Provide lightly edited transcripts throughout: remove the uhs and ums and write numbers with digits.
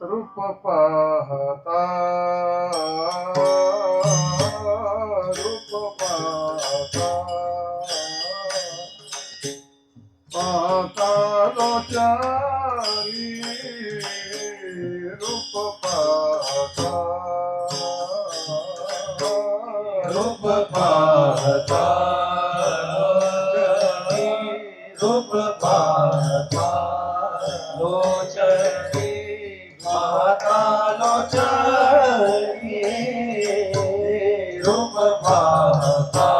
रूप पाहता पाहता लोचारी रूप पाहता रूप पाहता लोचनी पाहता लोचनी रूप पाहता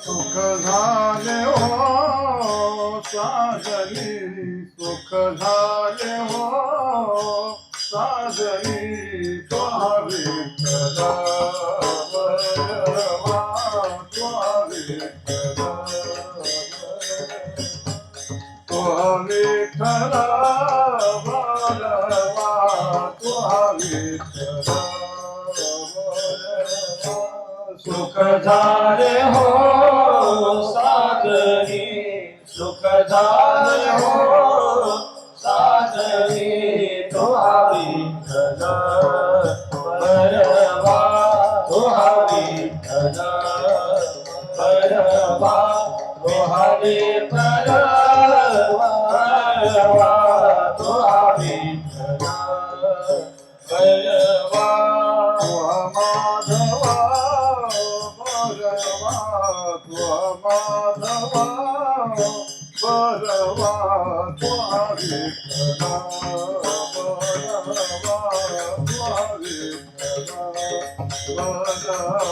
सुख झाले हो साजनी सुख झाले हो साजनी तो विठ्ठला बरवा तो विठ्ठला तो विठ्ठला बरवा तो विठ्ठला सुख झाले हो साजनी सुख झाले हो साजनी तो विठ्ठल बरवा तो विठ्ठल बरवा तो विठ्ठल बरवा तो विठ्ठल बरवा माधवा बरवा तो माधवा बरवा तो विठ्ठला बरवा तो विठ्ठला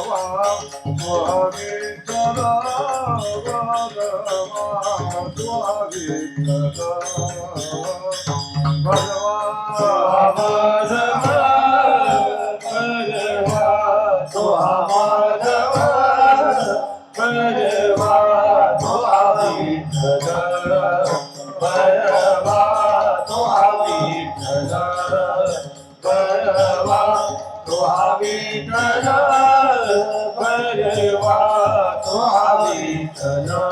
बरवा तो विठ्ठला बरवा तो विठ्ठला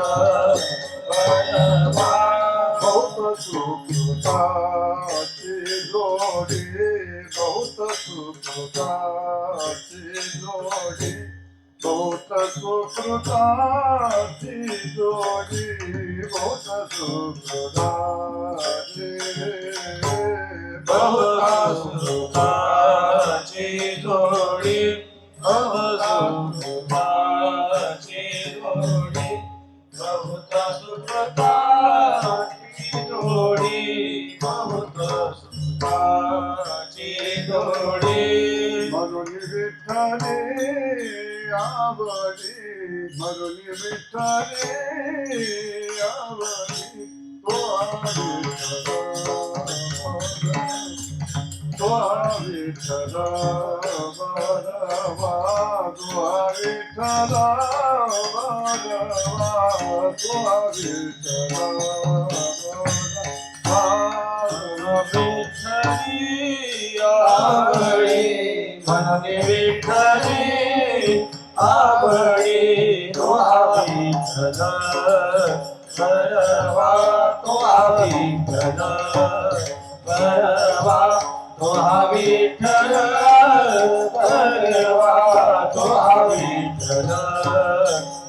बरवा बहुत सुखताची जोडी बहुत सुखताची जोडी बहुत सुखताची जोडी बहुत सुखताची बहुत सुखाची जोडी बहुत सुखाची जोडी बहुत सुखाची जोडी बहुत सुखाची जोडी म्हणून विठ्ठले आवडी म्हणून विठ्ठले आवडी तो विठ्ठला बरवा तो विठ्ठला बरवा तो विठ्ठला विठ्ठली आवडी म्हणून विठ्ठली आवडी तो विठ्ठल बरवा तो विठ्ठल बरवा तो विठ्ठल बरवा तो विठ्ठल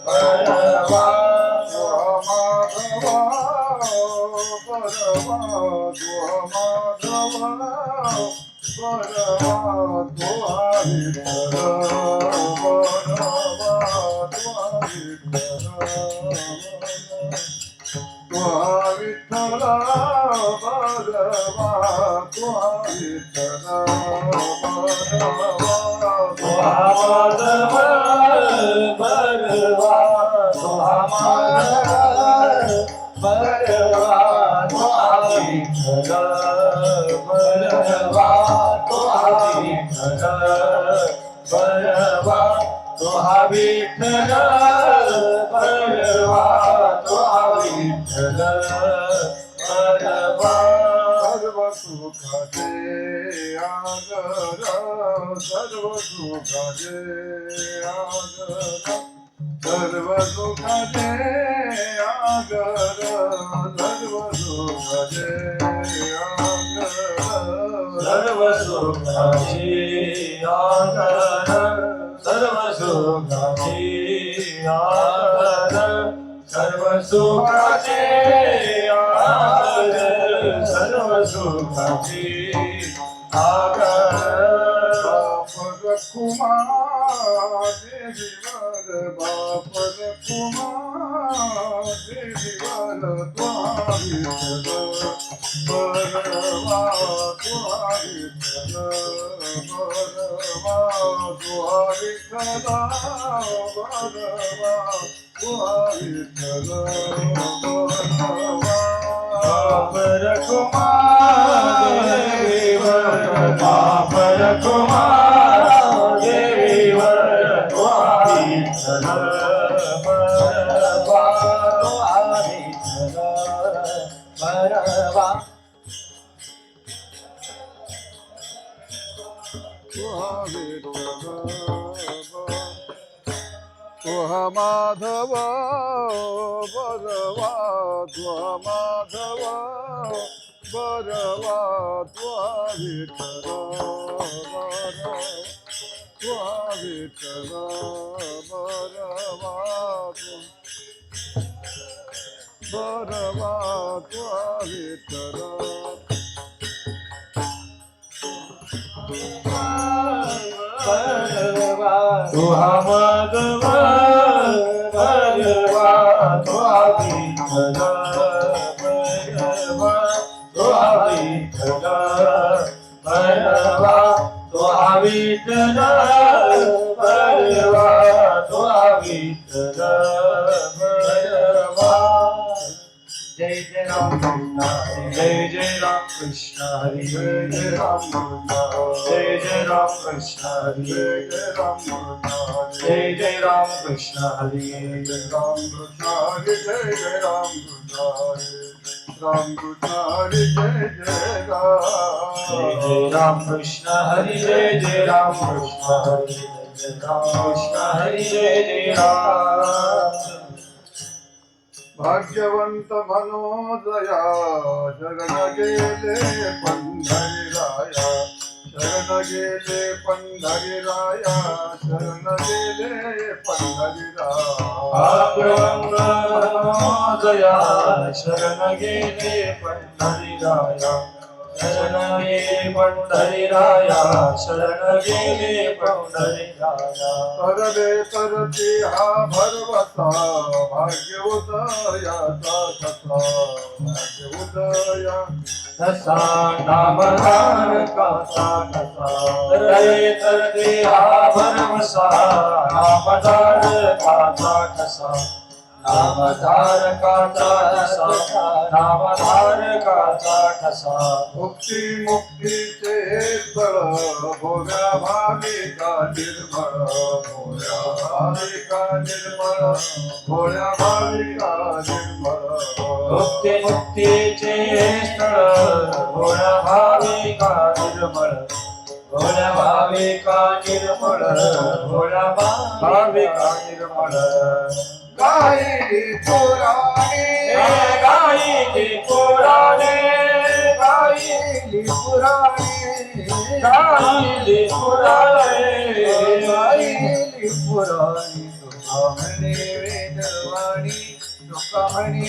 बरवा माधवा बरवा तो माधवा बरवा तो विठ्ठला बरवा तो विठ्ठला विठ्ठल बरवा तुहा विठ्ठल बरवा तुहा बरवा तुहा विठ्ठल बरवा तुहा विठ्ठल बरवा तुहा विठ्ठल बरवा तुहा विठ्ठल बरवा सर्व सुखाचे आगर सर्व सुखाचे आगर सर्व सुखाचे आगर सर्व सुखाचे आगर सर्व सुखाची आदर सर्व सुखाची आदर सर्व सुखाची आदर सर्व सुखाची आदर बाप रखुमा देवीवर बाप रखुमा देवीवर तुहा विठ्ठल बरवा तुहा विठ्ठल बरवा तुहा विठ्ठल बरवा तुहा विठ्ठल बरवा बापर कुमार देवीवर बापर कुमार देवीवर तुहा विठ्ठल बरवा तुहा विठ्ठल बरवा तुहा विठ्ठल तुहा माधव बरवा तुहा माधव बरवा तुहा विठ्ठल बरवा तुहा विठ्ठल बरवा बरवा तुहा विठ्ठल बरवा तुहा माधव बरवा तुहा विठ्ठल बरवा तुहा विठ्ठल बरवा तुहा विठ्ठल बरवा तुहा विठ्ठल बरवा जय जय राम कृष्ण हरी जय जय राम कृष्ण हरी जय जय राम जय जय राम कृष्ण हरी जय राम जय जय राम कृष्ण हरी राम कृष्ण हरि जय जय राम कृष्ण हरि जय जय राम कृष्ण हरि जय जय राम कृष्ण हरि जय जय राम कृष्ण हरि जय जय राम भाग्यवंत मनोदया शरण गेले पंढरीराया शरण गेले पंढरीराया शरण गेले पंढरीराया जया शरण गेले पंढरीराया शरण गेले पंढरीराया शरण गेले पंढरीराया तरले तरती हा भरवसा भाग्य उदयाचा कसा भाग्य उदया कसा नामधार काचा कसा रे तरते हा भरवसा नामधार काचा कसा नामधार काचा कसा नामधार काचा कसा मुक्ती मुक्तीचे स्थळ भोग्या भाविका निर्मळ भोळ्या भाविका निर्मळ भोळ्या भाविका निर्मळ मुक्ती मुक्तीचे स्थळ भोळ्या भाविका निर्मळ भोळ्या भाविका निर्मळ भोळ्या भाविका निर्मळ गायली पुराणे गायली पुराणे गायली पुराणे गायली पुराणे गायली पुराणी तुका म्हणे वेदवाणी तुका म्हणे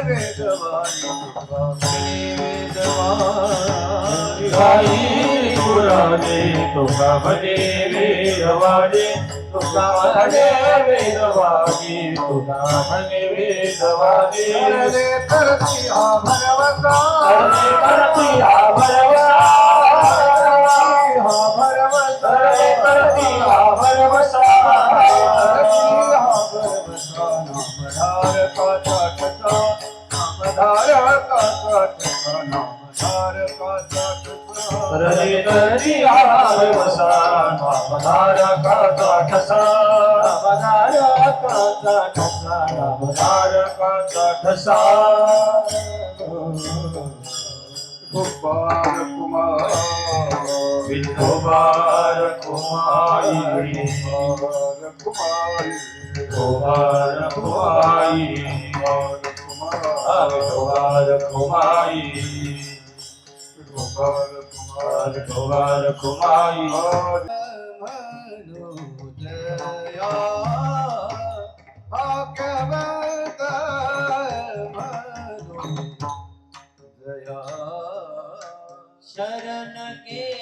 वेदवाणी तुका म्हणे वेदवाणी गायली पुराणे तुका म्हणे वेदवाणी तुका तुका म्हणे वेदवादी तुका म्हणे वेदवादी तरले तरती हा भरवसा तरले तरती हा भरवसा हा भरवसा तरले तरती हा भरवसा नामधार का चाटका नामधार का चाटका नामधार का चाटका तरले तरती हा भरवसा नामधार का ठसा नामधार का चाटका नामधार का ठसा कुमार कुमार विठोबार कुमारी कुमार कुमार कुमारी विठोबार कुमारी विठोबार कुमारी मनोदया भाग्यवंत मनोदया शरण गेले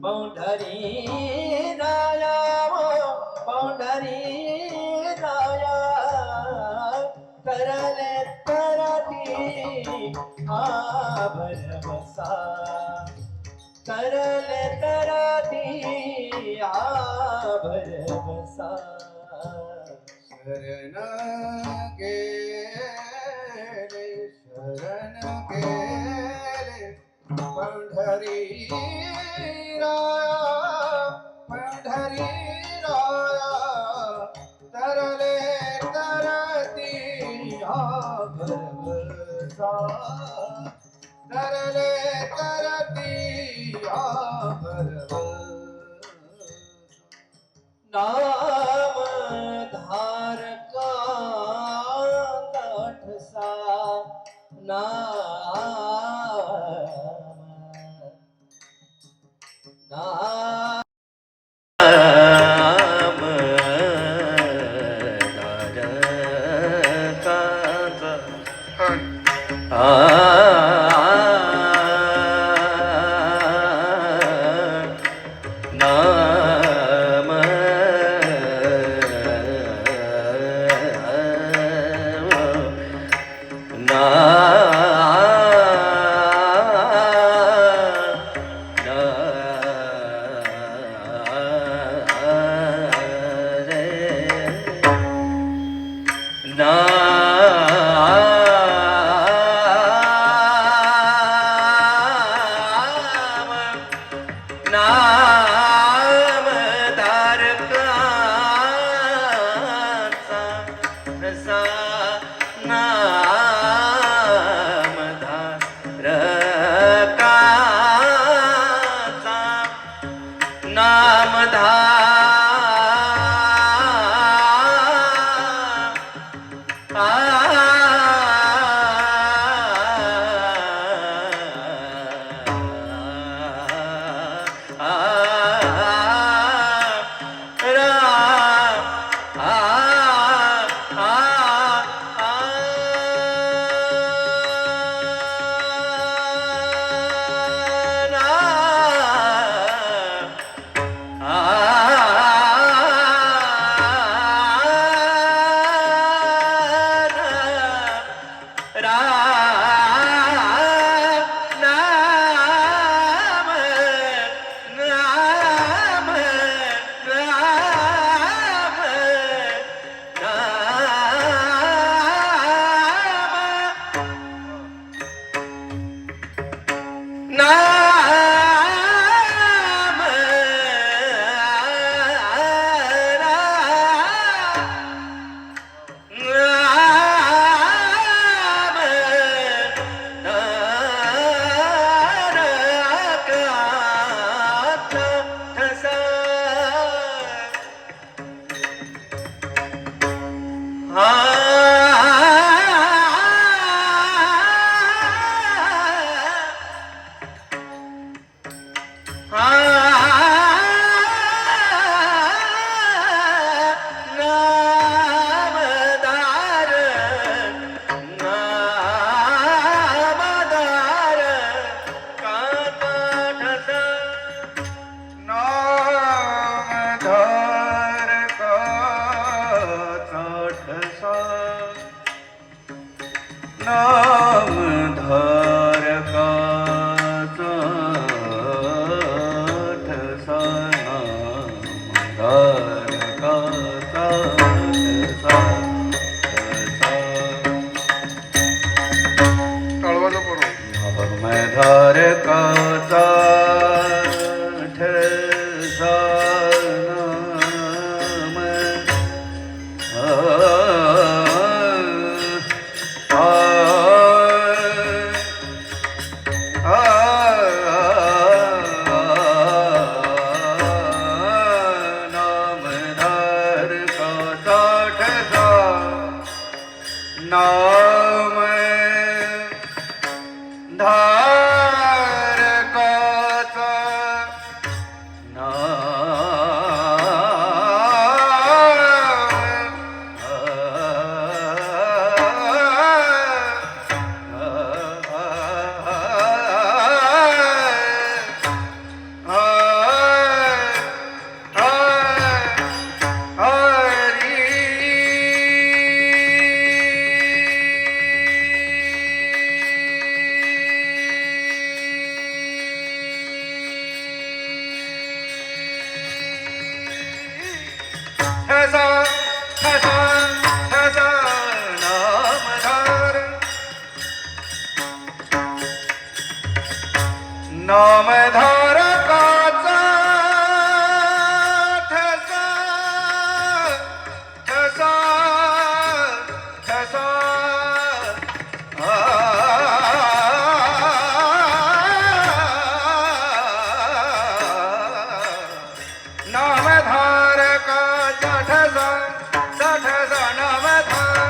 पंढरी राया पंढरी राया करले तरती भरवसा करले तरती भरवसा शरण गेले पंढरी राया तरले तरती भरवसा तरले तरती भरवसा नाम धारका ठसा नाम नाम धारकाचा रसा नाम धारकाचा नाम नामदार काटा नामधारकाचा ठसा ठसा ठसा नामधारकाचा ठसा ठसा नामधार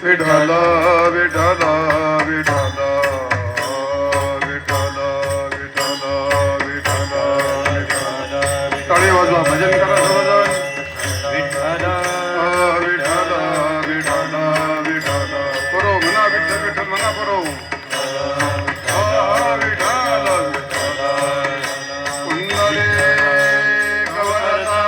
विठला विठला विठला विठला विठला विठला टाळी वाजवा भजन करा सर्वजण विठला विठला विठला विठला करो म्हणा विठ्ठल विठ्ठल म्हणा करो विठला विठला कुंडले कवरता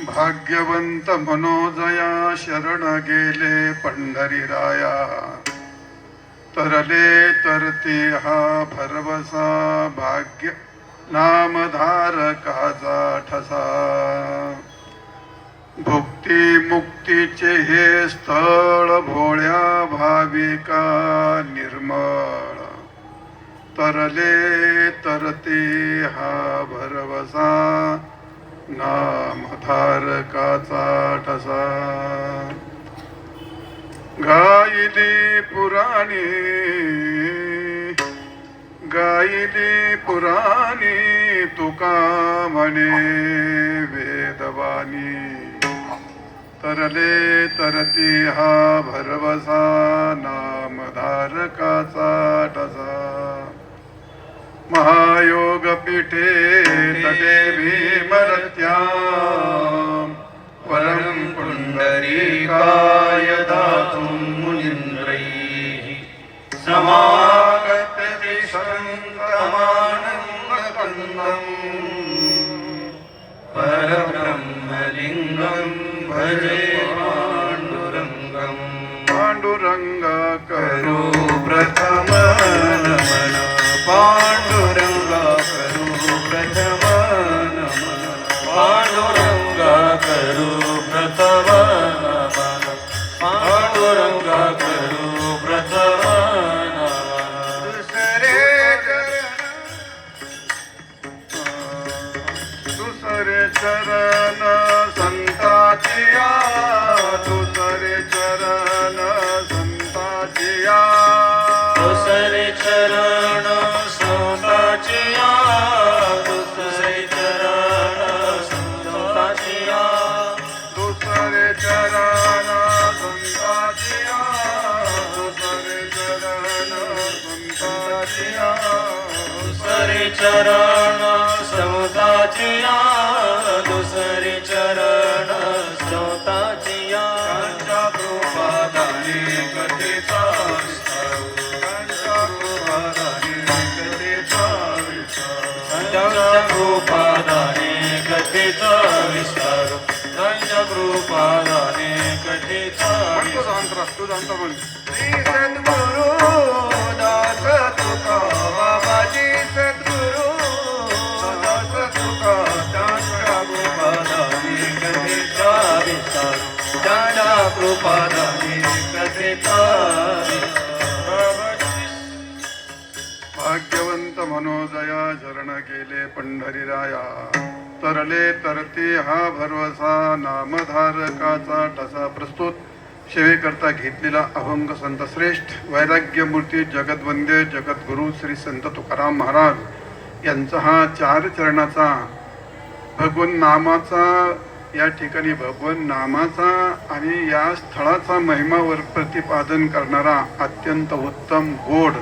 भाग्यवंत मनोजया शरण गेले पंढरीराया तरले तरते हा भरवसा भाग्य नामधारकाचा ठसा भुक्ती मुक्तीचे हे स्थळ भोळ्या भाविका निर्मळ तरले तरते हा भरवसा नामधारकाचा ठसा गायली पुराणी तुका म्हणे वेदवाणी तरले तरती हा भरवसा नामधारकाचा ठसा महायोग पीठे तटे भीमरत्या परम पुंडरीकाय दातुं मुनीन्द्रैः समागतति शन्तमानन्दकन्दम् परब्रह्मलिङ्गं भजे पाण्डुरङ्गम् पाण्डुरङ्गा करो प्रथम नमन पाण्डुरङ्गा करो प्रथम नमन पांडुरंगा करू प्रथम नमन पांडुरंगा करू प्रथम नमन दुसरे चरण संताचिया दुसरे चरण संताचिया दुसरे चरण संताचिया दुसरे चरण संताचिया दुसरे चरण संताचिया दुसरे चरण संताचिया दुसरे चरण संताचिया दुसरे चरण संताचिया त्यांच्या कृपादानी कथेचा विस्तार त्यांच्या कृपादानी कथेचा विस्तार त्यांच्या कृपादाने कथेचा विस्तार त्यांच्या कृपादाने कथेचा म्हणतो जाणता तू जाणता म्हण श्री सद्गुरु दास तुका बाबाजी सद्गुरु दास तुका त्यांच्या कृपादाने कथेचा विस्तार त्यांच्या कृपादाने कथेचा भाग्यवंत मनोदया शरण गेले पंढरीराया तरले तरते हा भरवसा नामधारकाचा ठसा प्रस्तुत सेवेकरता घेतलेला अभंग संत श्रेष्ठ वैराग्य मूर्ती जगद्वंद्य जगद्गुरु श्री संत तुकाराम महाराज यांचा हा 4 चरणाचा भगवन नामाचा या ठिकाणी भगवन नामाचा आणि या स्थळाचा महिमावर प्रतिपादन करणारा अत्यंत उत्तम गोड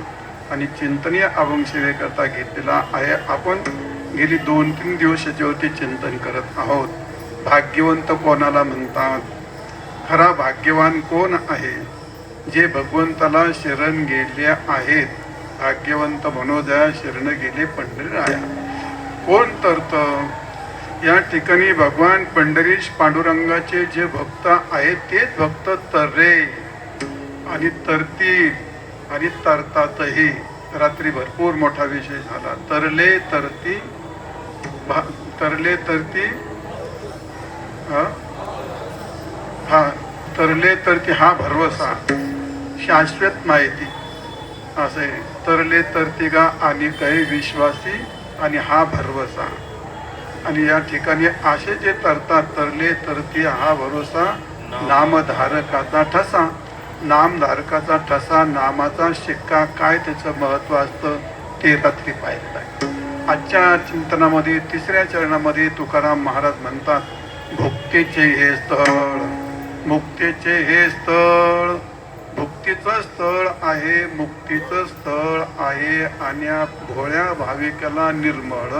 आणि चिंतनीय अभंग सेवेकरता घेतलेला आहे. आपण गेली 2-3 दिवस याच्यावरती चिंतन करत आहोत. भाग्यवंत कोणाला म्हणतात, खरा भाग्यवान कोण आहे, जे भगवंताला शरण गेले आहेत. भाग्यवंत मनोदया शरण गेले पंढरीराया. कोण तरत या ठिकाणी भगवान पंढरीश पांडुरंगाचे जे भक्त आहेत तेच भक्त तर्रे आणि तरतील आणि तरतातही. रात्री भरपूर मोठा विषय झाला. तरले तरती तरले तरती हा तरले तरती हा भरवसा शाश्वत माहिती असे. तरले तरती गा आणि काही विश्वासी आणि हा भरवसा. आणि या ठिकाणी असे जे तरतात तरले तरती हा भरोसा नामधारकाचा ठसा. नामधारकाचा ठसा नामाचा शिक्का काय त्याचं महत्व असतं ते रात्री पाहिलेलं आहे. आजच्या चिंतनामध्ये 3ऱ्या चरणामध्ये तुकाराम महाराज म्हणतात, भुक्तीचे हे स्थळ मुक्तीचे हे स्थळ भुक्तीचं स्थळ आहे मुक्तीचं स्थळ आहे. आणि भोळ्या भाविकाला निर्मळ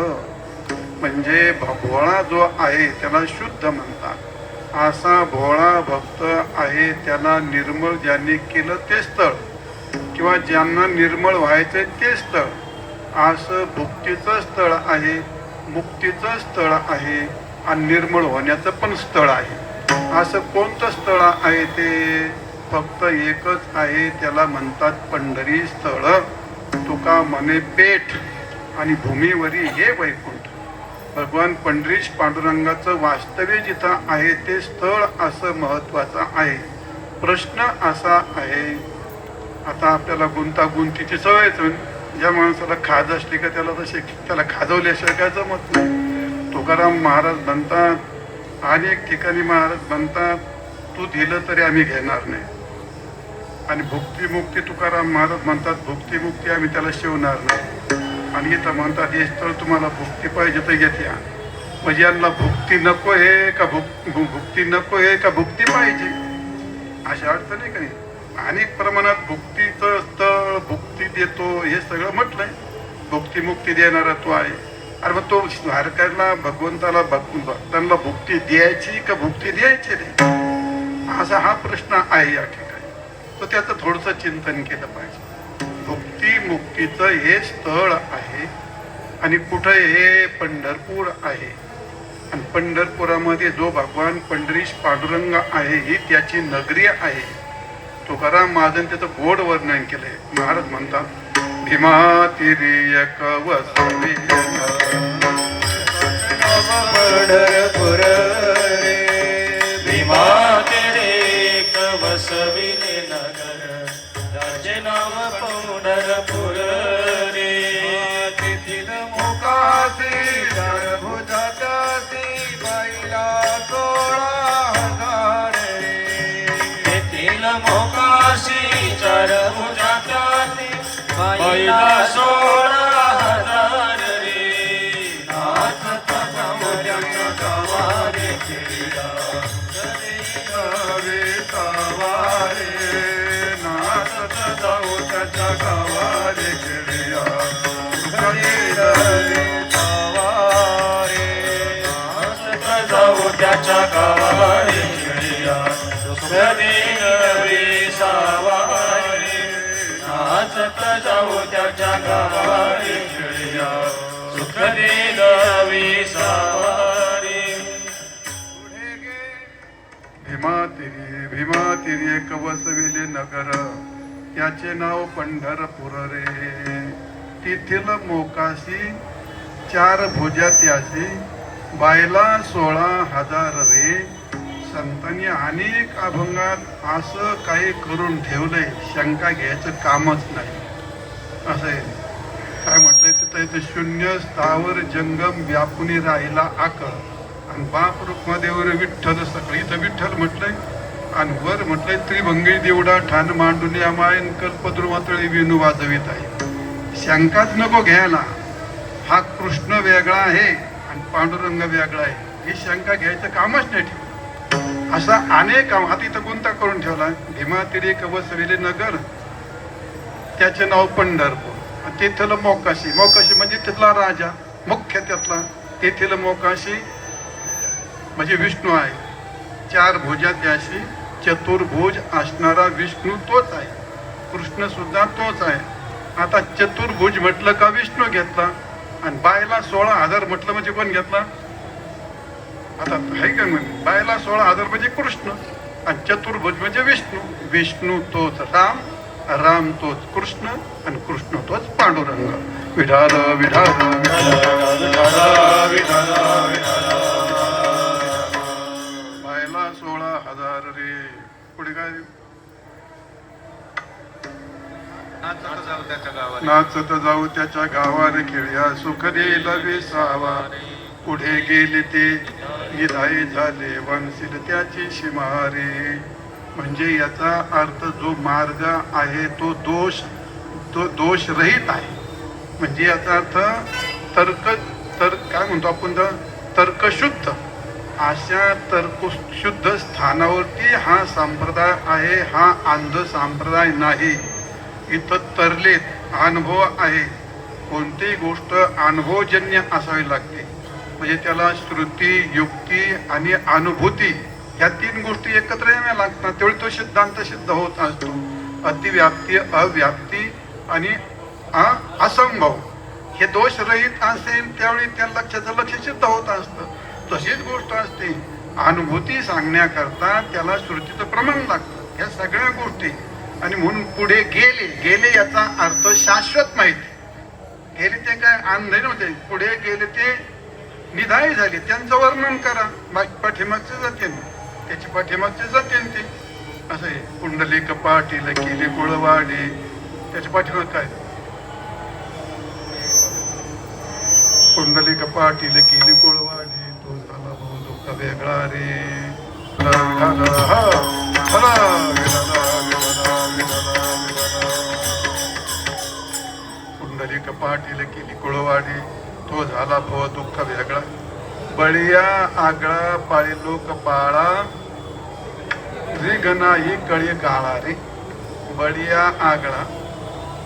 म्हणजे भोळा जो आहे त्याला शुद्ध म्हणतात. असा भोळा भक्त आहे त्याला निर्मळ ज्यांनी केलं ते स्थळ किंवा ज्यांना निर्मळ व्हायचं ते स्थळ. असं भुक्तीचं स्थळ आहे मुक्तीचं स्थळ आहे आणि निर्मळ होण्याचं पण स्थळ आहे. असं कोणतं स्थळ आहे ते फक्त एकच आहे, त्याला म्हणतात पंढरी स्थळ. तुका म्हणे पेठ आणि भूमीवरी हे वैकुंठ. भगवान पंढरीश पांडुरंगाचं वास्तव्य जिथं आहे ते स्थळ असं महत्वाचं आहे. प्रश्न असा आहे, आता आपल्याला गुंतागुंतीची सवयच होईल. ज्या माणसाला खाज असली का त्याला खाजवल्याशिवाय काय जमत नाही. तुकाराम महाराज म्हणतात, अनेक ठिकाणी महाराज म्हणतात, तू दिलं तरी आम्ही घेणार नाही. आणि भुक्तिमुक्ती तुकाराम महाराज म्हणतात, भुक्तिमुक्ती आम्ही त्याला शिवणार नाही. आणि इथं म्हणतात, हे स्थळ तुम्हाला भुक्ती पाहिजे तर घेत या. म्हणजे यांना भुक्ती नको आहे का भुक्ती नको आहे का भुक्ती पाहिजे, अशा अडचण आहे का नाही. अनेक प्रमाणात भुक्तीचं स्थळ, भुक्ती देतो, हे सगळं म्हटलंय. भुक्तिमुक्ती देणारा तो आहे. अरे मग तो भारकाला भगवंताला भक्तांना भुक्ती द्यायची का भुक्ती द्यायची नाही, असा हा प्रश्न आहे या ठिकाणी. तो त्याचं थोडंसं चिंतन केलं पाहिजे. भुक्ती मुक्तीचं हे स्थळ आहे. आणि कुठं हे पंढरपूर आहे. आणि पंढरपुरामध्ये जो भगवान पंढरीश पांडुरंग आहे ही त्याची नगरी आहे. तुकाराम महाजन त्याचं गोड वर्णन केलंय. महाराज म्हणतात, भीमा तिरिय कवसवी पंढरपूर रे, भीमा तेरे कवसविले नगर, त्याचे नाव पंढरपूर रे. तेथील मुकासी भुजाची बैला 16,000 रे. तेथील मोकाशी 4 भुजाची बैला 16,000 रे. नाचता जाऊच्या गावारे खेळीला, रे सवारे, नाचत जाऊ त्याच्या गावारे खेळूया. जाऊ त्याच्या गावारे खेळीया, सुख देवी सावारे. नाचत जाऊ त्याच्या गावारे खेळीया, सुख देवी सावारे. भीमा तिरी एक वसविले नगर, त्याचे नाव पंढरपूर रे. तेथील मोकाशी 4 भुजा त्याशी, बायला 16,000 रे. संतांनी अनेक अभंगात असं काही करून ठेवलंय, शंका घ्यायचं कामच नाही. असं आहे. काय म्हटलंय तिथं, इथं शून्य स्थावर जंगम व्यापुनी राहिला आकळ. आणि बाप रुक्मादेवर विठ्ठल सकळ. इथं विठ्ठल म्हटलंय आणि वर म्हटलंय, त्रिभंगी देवडा ठाण मांडून अमायन कल्पद्रुमातळी वेणू वाजवित आहे. शंकाच नको घ्यायला. हा कृष्ण वेगळा आहे आणि पांडुरंग वेगळा आहे, ही शंका घ्यायचं कामच नाही ठेवलं. असा अनेक काम. आता इथं कोणता करून ठेवला, भीमा तिरी कवसविले नगर, त्याचे नाव पंढरपूर. तेथील मोकाशी, मोकाशी म्हणजे तिथला राजा, मुख्य त्यातला. तेथील मोकाशी म्हणजे विष्णू आहे. 4 भुजा त्याशी, चतुर्भुज असणारा विष्णू तोच आहे. कृष्ण सुद्धा तोच आहे. आता चतुर्भुज म्हटलं का विष्णू घेतला, आणि बायला 16,000 म्हटलं म्हणजे कोण घेतला. आता आहे का म्हणजे बायला 16,000 म्हणजे कृष्ण, आणि चतुर्भुज म्हणजे विष्णू. विष्णू तोच राम, राम तोच कृष्ण, आणि कृष्ण तोच पांडुरंग. विठाल विठाल बायला 16,000 रे. पुढे काय, नाचत जाऊ त्याच्या गावारे खेळ्या, सुख देला विसावा. पुढे गेले ते विधाई झाले, वंशील त्याची शिमारे. म्हणजे याचा अर्थ जो मार्ग आहे तो दोष रहित आहे. म्हणजे याचा अर्थ तर्क काय म्हणतो आपण, तर्कशुद्ध. अशा तर्कशुद्ध स्थानावरती हा संप्रदाय आहे. हा अंध संप्रदाय नाही. इथं तरलेत अनुभव आहे. कोणतीही गोष्ट अनुभवजन्य असावी लागते. म्हणजे त्याला श्रुती, युक्ती आणि अनुभूती ह्या 3 गोष्टी एकत्र याव्या लागतात. त्यावेळी तो सिद्धांत सिद्ध होत असतो. अतिव्याप्ती, अव्याप्ती आणि असंभव हे दोष रहित असेल त्यावेळी त्या लक्षाचं लक्ष सिद्ध होत असतं. तशीच गोष्ट असते, अनुभूती सांगण्याकरता त्याला श्रुतीचं प्रमाण लागतं. ह्या सगळ्या गोष्टी. आणि म्हणून पुढे गेले. गेले याचा अर्थ शाश्वत माहिती. गेले ते काय अंधे नव्हते, पुढे गेले ते निधाई झाली. त्यांचं वर्णन करा. पाठीमागचे जाते त्याची पाठीमागचे जाते ते असं आहे. पुंडलिक पाटील केली कुळवाडी, त्याच्या पाठीमाग काय? पुंडलिक पाटील केली कुळवाडी, तो झाला भाऊ दुःख वेगळा रे. पुंडलिक पाटील केली कुळवाडी, तो झाला भाऊ दुःख वेगळा. बळीया आगळा पाळी लोक पाळा, रिगणा ही कळी काळा रे. बळीया आगळा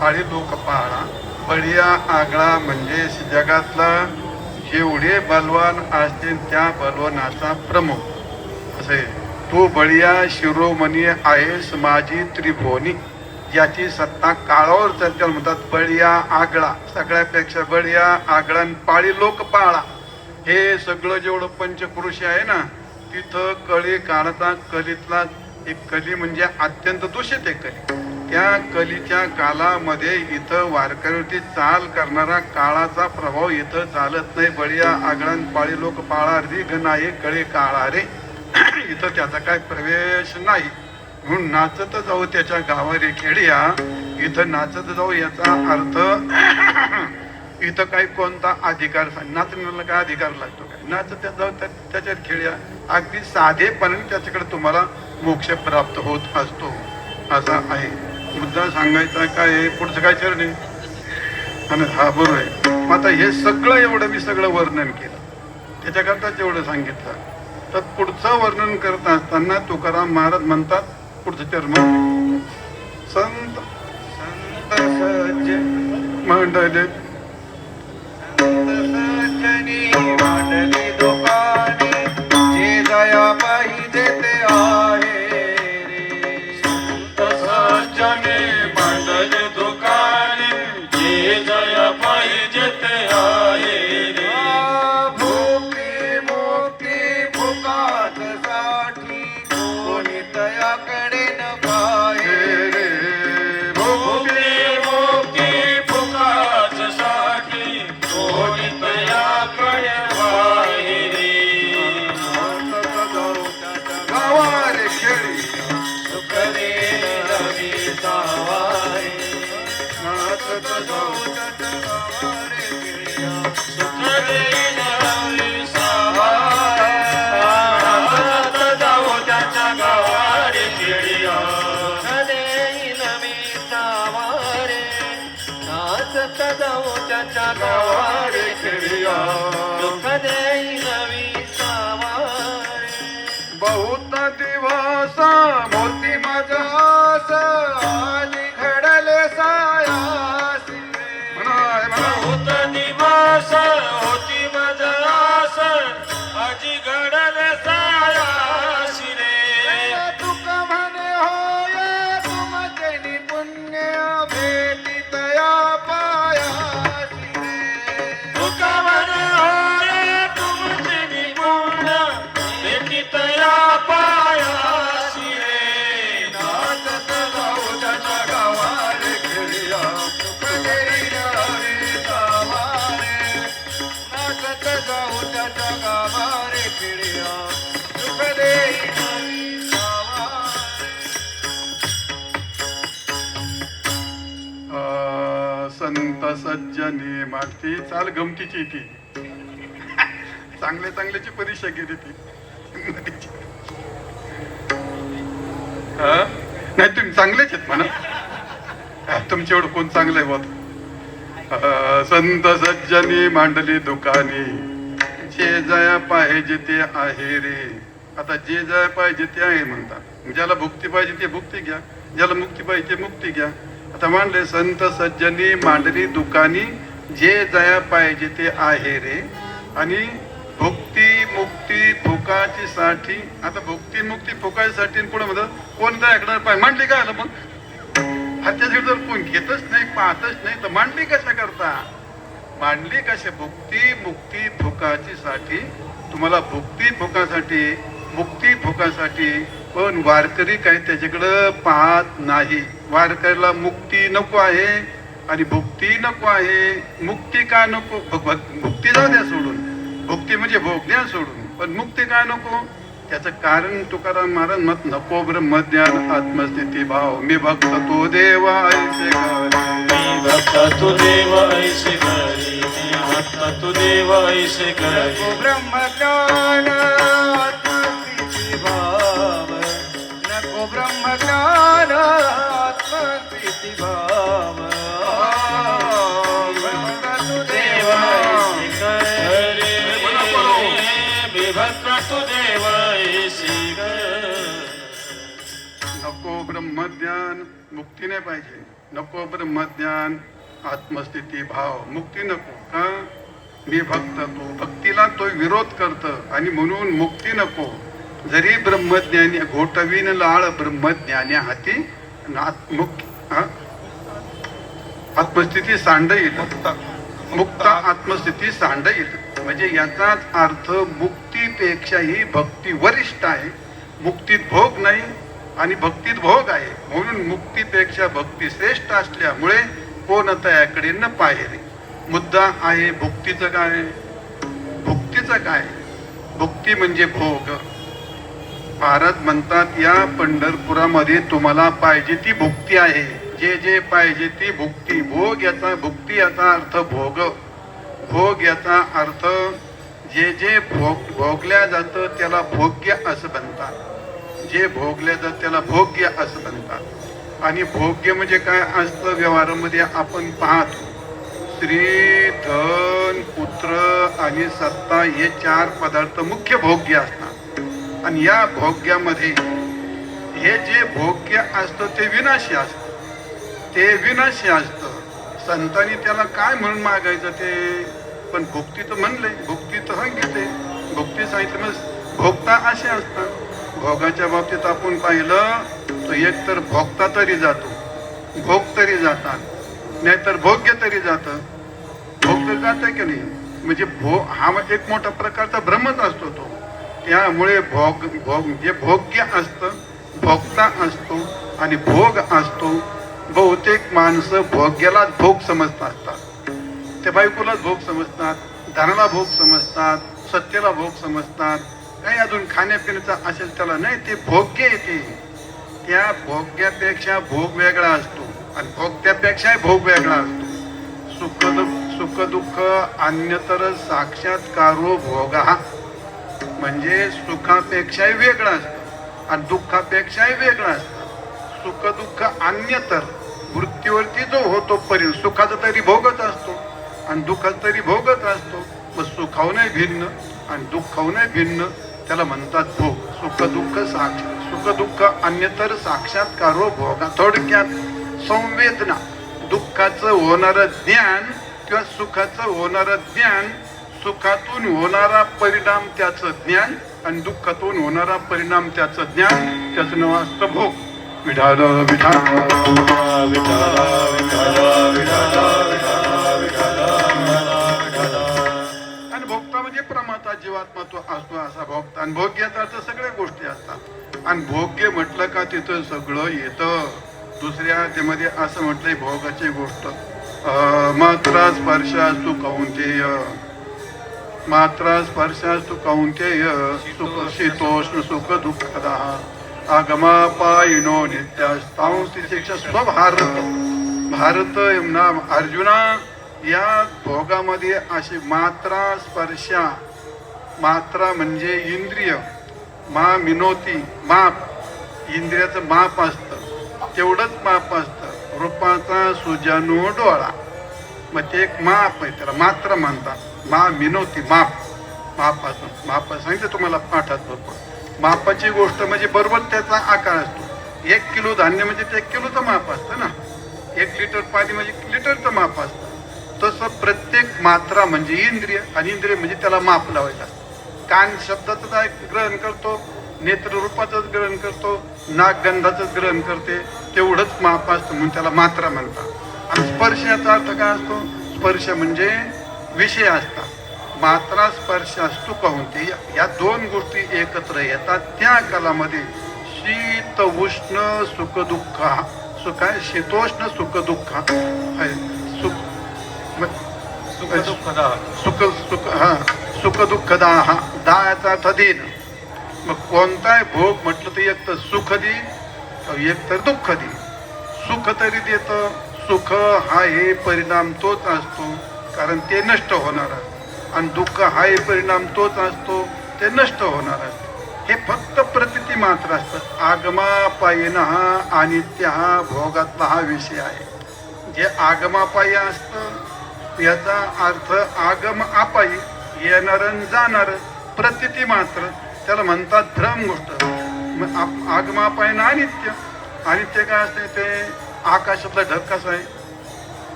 पाळी लोक पाळा. बळीया आगळा म्हणजे जगातला जेवढे बलवान असतील त्या बलवानाचा प्रमुख असे. तू बळीया शिरोमणी आहेस माझी त्रिभुवनी, ज्याची सत्ता काळावर चर्चा म्हणतात बळीया आगळा. सगळ्यापेक्षा बळीया आगळा पाळी लोक पाळा. हे सगळं जेवढं पंचपुरुष आहे ना, तिथं कळी काळाचा कलीतला एक कली म्हणजे अत्यंत दूषित आहे कली. त्या कलीच्या कालामध्ये इथं वारकऱ्यावरती चाल करणारा काळाचा प्रभाव इथं चालत नाही. बळीया आगळण पाळी लोक पाळा रिघ नाही कळी काळा रे. इथं त्याचा काय प्रवेश नाही. म्हणून नाचत जाऊ त्याच्या गावारे खेड्या. इथं नाचत जाऊ याचा अर्थ इथं काही कोणता अधिकार नाचण्याला काय अधिकार लागतो काय? नाचत जाऊ त्याच्यात खेड्या. अगदी साधेपणाने त्याच्याकडे तुम्हाला मोक्ष प्राप्त होत असतो असा आहे. मुद्दा सांगायचा काय आहे, पुढचं काय चरण आहे. आणि हा बरोबर आहे. मग आता हे सगळं एवढं मी सगळं वर्णन केलं, त्याच्याकरताच एवढं सांगितलं. तर पुढचं वर्णन करत असताना तुकाराम महाराज म्हणतात पुढचं चरण, संत संत सज्ज मंडळी मांडली दुकाने, जे दया पाहिजे ते आहे रे. संत सज्जने मांडली दुकाने, जे दया पाहिजे ते आहे रे. भुक्ती मुक्ती फुकाट साठी कोणी दयाकडे न पाहे रे. भुक्ती मुक्ती फुकाट साठी कोणी दयाकडे पाहे रे. गावारे खेळी सुख दे रवी सावारे, नाचत जाऊ त्याच्या गावारे खेळ्या. सुख दे रवी सावारे, नाचत जाऊ त्याच्या गावारे खेळ्या. नाचत जाऊ त्याच्या गावारे खेड्या, दुःख देई नवी सावारे. बहुत दिवस मोती माझा आस, आली घडले सायासी रे. बहुत दिवस होती माझा आस, आजी घडले सायासी रे. तुक म्हणे होय तुमचे पुण्य भेटी तया पायासी रे. तुका म्हणे होय तुमची निपुण, भेटी तया पायासी रे. नाचत जाऊ त्याच्या गावारे खेळ्या, सुख देई रवी सावारे. नाचत जाऊ त्याच्या गावारे खेळ्या, सुख देई रवी सावारे. संत सज्जनी मागती चाल गमतीची ती चांगल्या चांगल्याची परीक्षा गेली ती. नाही तुम्ही चांगलेच आहेत म्हणा, तुमच्या एवढं कोण चांगलं आहे बघ. संत सज्जनी मांडली दुकानी, जे जया पाहिजे ते आहे रे. आता जे जया पाहिजे ते आहे म्हणतात. ज्याला भुक्ती पाहिजे ते भुक्ती घ्या, ज्याला मुक्ती पाहिजे ते मुक्ती घ्या. आता मांडले संत सज्जनी मांडली दुकानी, जे जया पाहिजे ते आहे रे. आणि भुक्ती मुक्ती फुकाची साठी. आता भुक्ती मुक्ती फुकायसाठी पुढे म्हणतात कोण दयाकडे पाहिजे मांडली काय आलं मग. त्याच्याकडे जर कोण घेतच नाही पाहतच नाही तर मांडली कशा करता. मांडली कशा भुक्ती मुक्ती फुकाची साठी. तुम्हाला भुक्ती फुकासाठी मुक्ती फुकासाठी पण वारकरी काही त्याच्याकडं पाहत नाही. वारकरीला मुक्ती नको आहे आणि भुक्ती नको आहे. मुक्ती का नको? भुक्ती जाऊ द्या सोडून, भुक्ती म्हणजे भोग द्या सोडून, पण मुक्ती का नको? त्याचं कारण तुकाराम महाराज मत नको ब्रह्मज्ञान आत्मस्थिती भाव. मी भक्त तो देव ऐसे करे. मी भक्त तू देव ऐसे करी, मी भक्त तू देव ऐसे करी. ब्रह्मज्ञान आत्मस्थिती भाव, नको ब्रह्मज्ञान आत्मस्थिती भाव. देव ऐसे करे, मी भक्त तू देव ऐसे करी. नको ब्रह्मज्ञान, मुक्ती नाही पाहिजे. नको ब्रह्मज्ञान आत्मस्थिती भाव, मुक्ती नको. का? मी भक्त तो, भक्तीला तो विरोध करत आणि म्हणून मुक्ती नको. जरी ब्रह्मज्ञानी घोटवीन लाळ ब्रह्मज्ञानी हाती आत्मस्थिती सांडईल. मुक्त आत्मस्थिती सांडईल. म्हणजे याचाच अर्थ मुक्तीपेक्षाही भक्ती वरिष्ठ आहे. मुक्तीत भोग नाही आणि भक्तीत भोग आहे, म्हणून मुक्तीपेक्षा भक्ती श्रेष्ठ असल्यामुळे कोणता याकडे न पाहिजे. मुद्दा आहे भुक्तीचं काय? भुक्तीचं काय? भुक्ती म्हणजे भोग. महाराज म्हणतात या पंढरपुरामध्ये तुम्हाला पाहिजे ती भुक्ती आहे. जे जे पाहिजे ती भुक्ती. भोग याचा, भुक्ती याचा अर्थ भोग. भोग याचा अर्थ जे जे भोगल्या जातं त्याला भोग्य असं म्हणतात. जे भोगल्या जात त्याला भोग्य असं म्हणतात. आणि भोग्य म्हणजे काय असतं? व्यवहारामध्ये आपण पाहतो स्त्री, धन, पुत्र आणि सत्ता हे 4 पदार्थ मुख्य भोग्य असतात. आणि या भोग्यामध्ये हे जे भोग्य असतं ते विनाशी असतं. ते विनाशी असतं. संतांनी त्याला काय म्हणून मागायचं ते? पण भुक्ती तर म्हणले, भुक्ती तर सांगितले, भुक्ती सांगितलं. मग भोगता असे असतात. भोगाच्या बाबतीत आपण पाहिलं तर एक तर भोगता तरी जातो, भोग तरी जातात, नाहीतर भोग्य तरी जातं. भोग तरी जातं की नाही? म्हणजे हा एक मोठा प्रकारचा भ्रमच असतो तो. त्यामुळे जे भोग्य असतं, भोगता असतो आणि भोग असतो. बहुतेक माणसं भोग्यालाच भोग समजत असतात. त्या बायकोलाच भोग समजतात, धनाला भोग समजतात, सत्तेला भोग समजतात, काही अजून खाण्यापिण्याचा असेल त्याला नाही. ते भोग्य येते. त्या भोग्यापेक्षा भोग वेगळा असतो आणि भोगत्यापेक्षा भोग वेगळा असतो. सुख दुःख अन्यतर साक्षात्कारो भोग, म्हणजे सुखापेक्षाही वेगळा असतो आणि दुःखापेक्षाही वेगळा असतो. सुख दुःख अन्यतर मृत्यूवरती जो होतो परिणाम, सुखाचा तरी भोगच असतो आणि दुःखाचा तरी भोगच असतो. मग सुखावूनही भिन्न आणि दुःखावूनही भिन्न, त्याला म्हणतात भोग. सुख दुःख सुख दुःख अन्यतर साक्षात्कारो भोग. थोडक्यात संवेदना, दुःखाचं होणारं ज्ञान किंवा सुखाचं होणारं ज्ञान, सुखातून होणारा परिणाम त्याचं ज्ञान आणि दुःखातून होणारा परिणाम त्याचं ज्ञान, त्याचं नाव असतं भोग. विठाल विठाल आणि भोगता म्हणजे प्रमाता जीवात्मा तो असतो असा भोगता. आणि भोग्याचा अर्थ सगळ्या गोष्टी असतात. आणि भोग्य म्हटलं का तिथं सगळं येतं. दुसऱ्या त्यामध्ये असं म्हटलंय भोगाची गोष्ट, मात्रा स्पर्शास्तु कौंतेय, मात्रा स्पर्शास्तु कौंतेय, सुख शीतोष्ण सुख दुःखदा आगमापायिनो नित्यास्तांस्ति शिक्षा स्वभारत. भारत नाम अर्जुना, या भोगामध्ये अशी मात्रा स्पर्शा, मात्रा म्हणजे इंद्रिय, मा मिनोती माप, इंद्रियाचं माप असतं, तेवढंच माप असतं. रूपाचा सुजानो डोळा, मग ते एक माप आहे, त्याला मात्रा म्हणतात. मा मिनोती माप, माप असतं. माप सांगितलं तुम्हाला पाठात बरोबर. मापाची गोष्ट म्हणजे बरोबर त्याचा आकार असतो. 1 किलो धान्य म्हणजे ते 1 किलोचं माप असतं ना. 1 लिटर पाणी म्हणजे लिटरचं माप असतं. तसं प्रत्येक मात्रा म्हणजे इंद्रिय, आणि इंद्रिय म्हणजे त्याला माप लावायचं असतं. कान शब्दाचं ग्रहण करतो, नेत्र रूपाचंच ग्रहण करतो, नाक गंधाचंच ग्रहण करते, तेवढंच माप असतं म्हणून त्याला मात्रा म्हणतात. आणि स्पर्श याचा अर्थ काय असतो? स्पर्श म्हणजे विषय असतात. मात्रा स्पर्श असतो कहून ते या 2 गोष्टी एकत्र येतात. त्या कालामध्ये शीत उष्ण सुख दुःख सुख आहे शीतोष्ण सुख दुःख आहे सुख दुःखदा सुख सुख हा सुख दुःख दाह दायाचा अर्थ देण. मग कोणताही भोग म्हटलं तर एक तर सुख देईन एक तर दुःख देईन. सुख तरी देतं. सुख हा हे परिणाम तोच असतो कारण ते नष्ट होणार आहे आणि दुःख हा हे परिणाम तोच असतो ते नष्ट होणार आहे. हे फक्त प्रतीती मात्र असतं. आगमापायीनं हा अनित्य हा भोगातला हा विषय आहे. जे आगमापायी असतं याचा अर्थ आगम अपायी येणार जाणार प्रतीती मात्र त्याला म्हणतात भ्रम गोष्ट. आगमापायीनं अनित्य अनित्य काय असते ते आकाशातला ढग कसा आहे.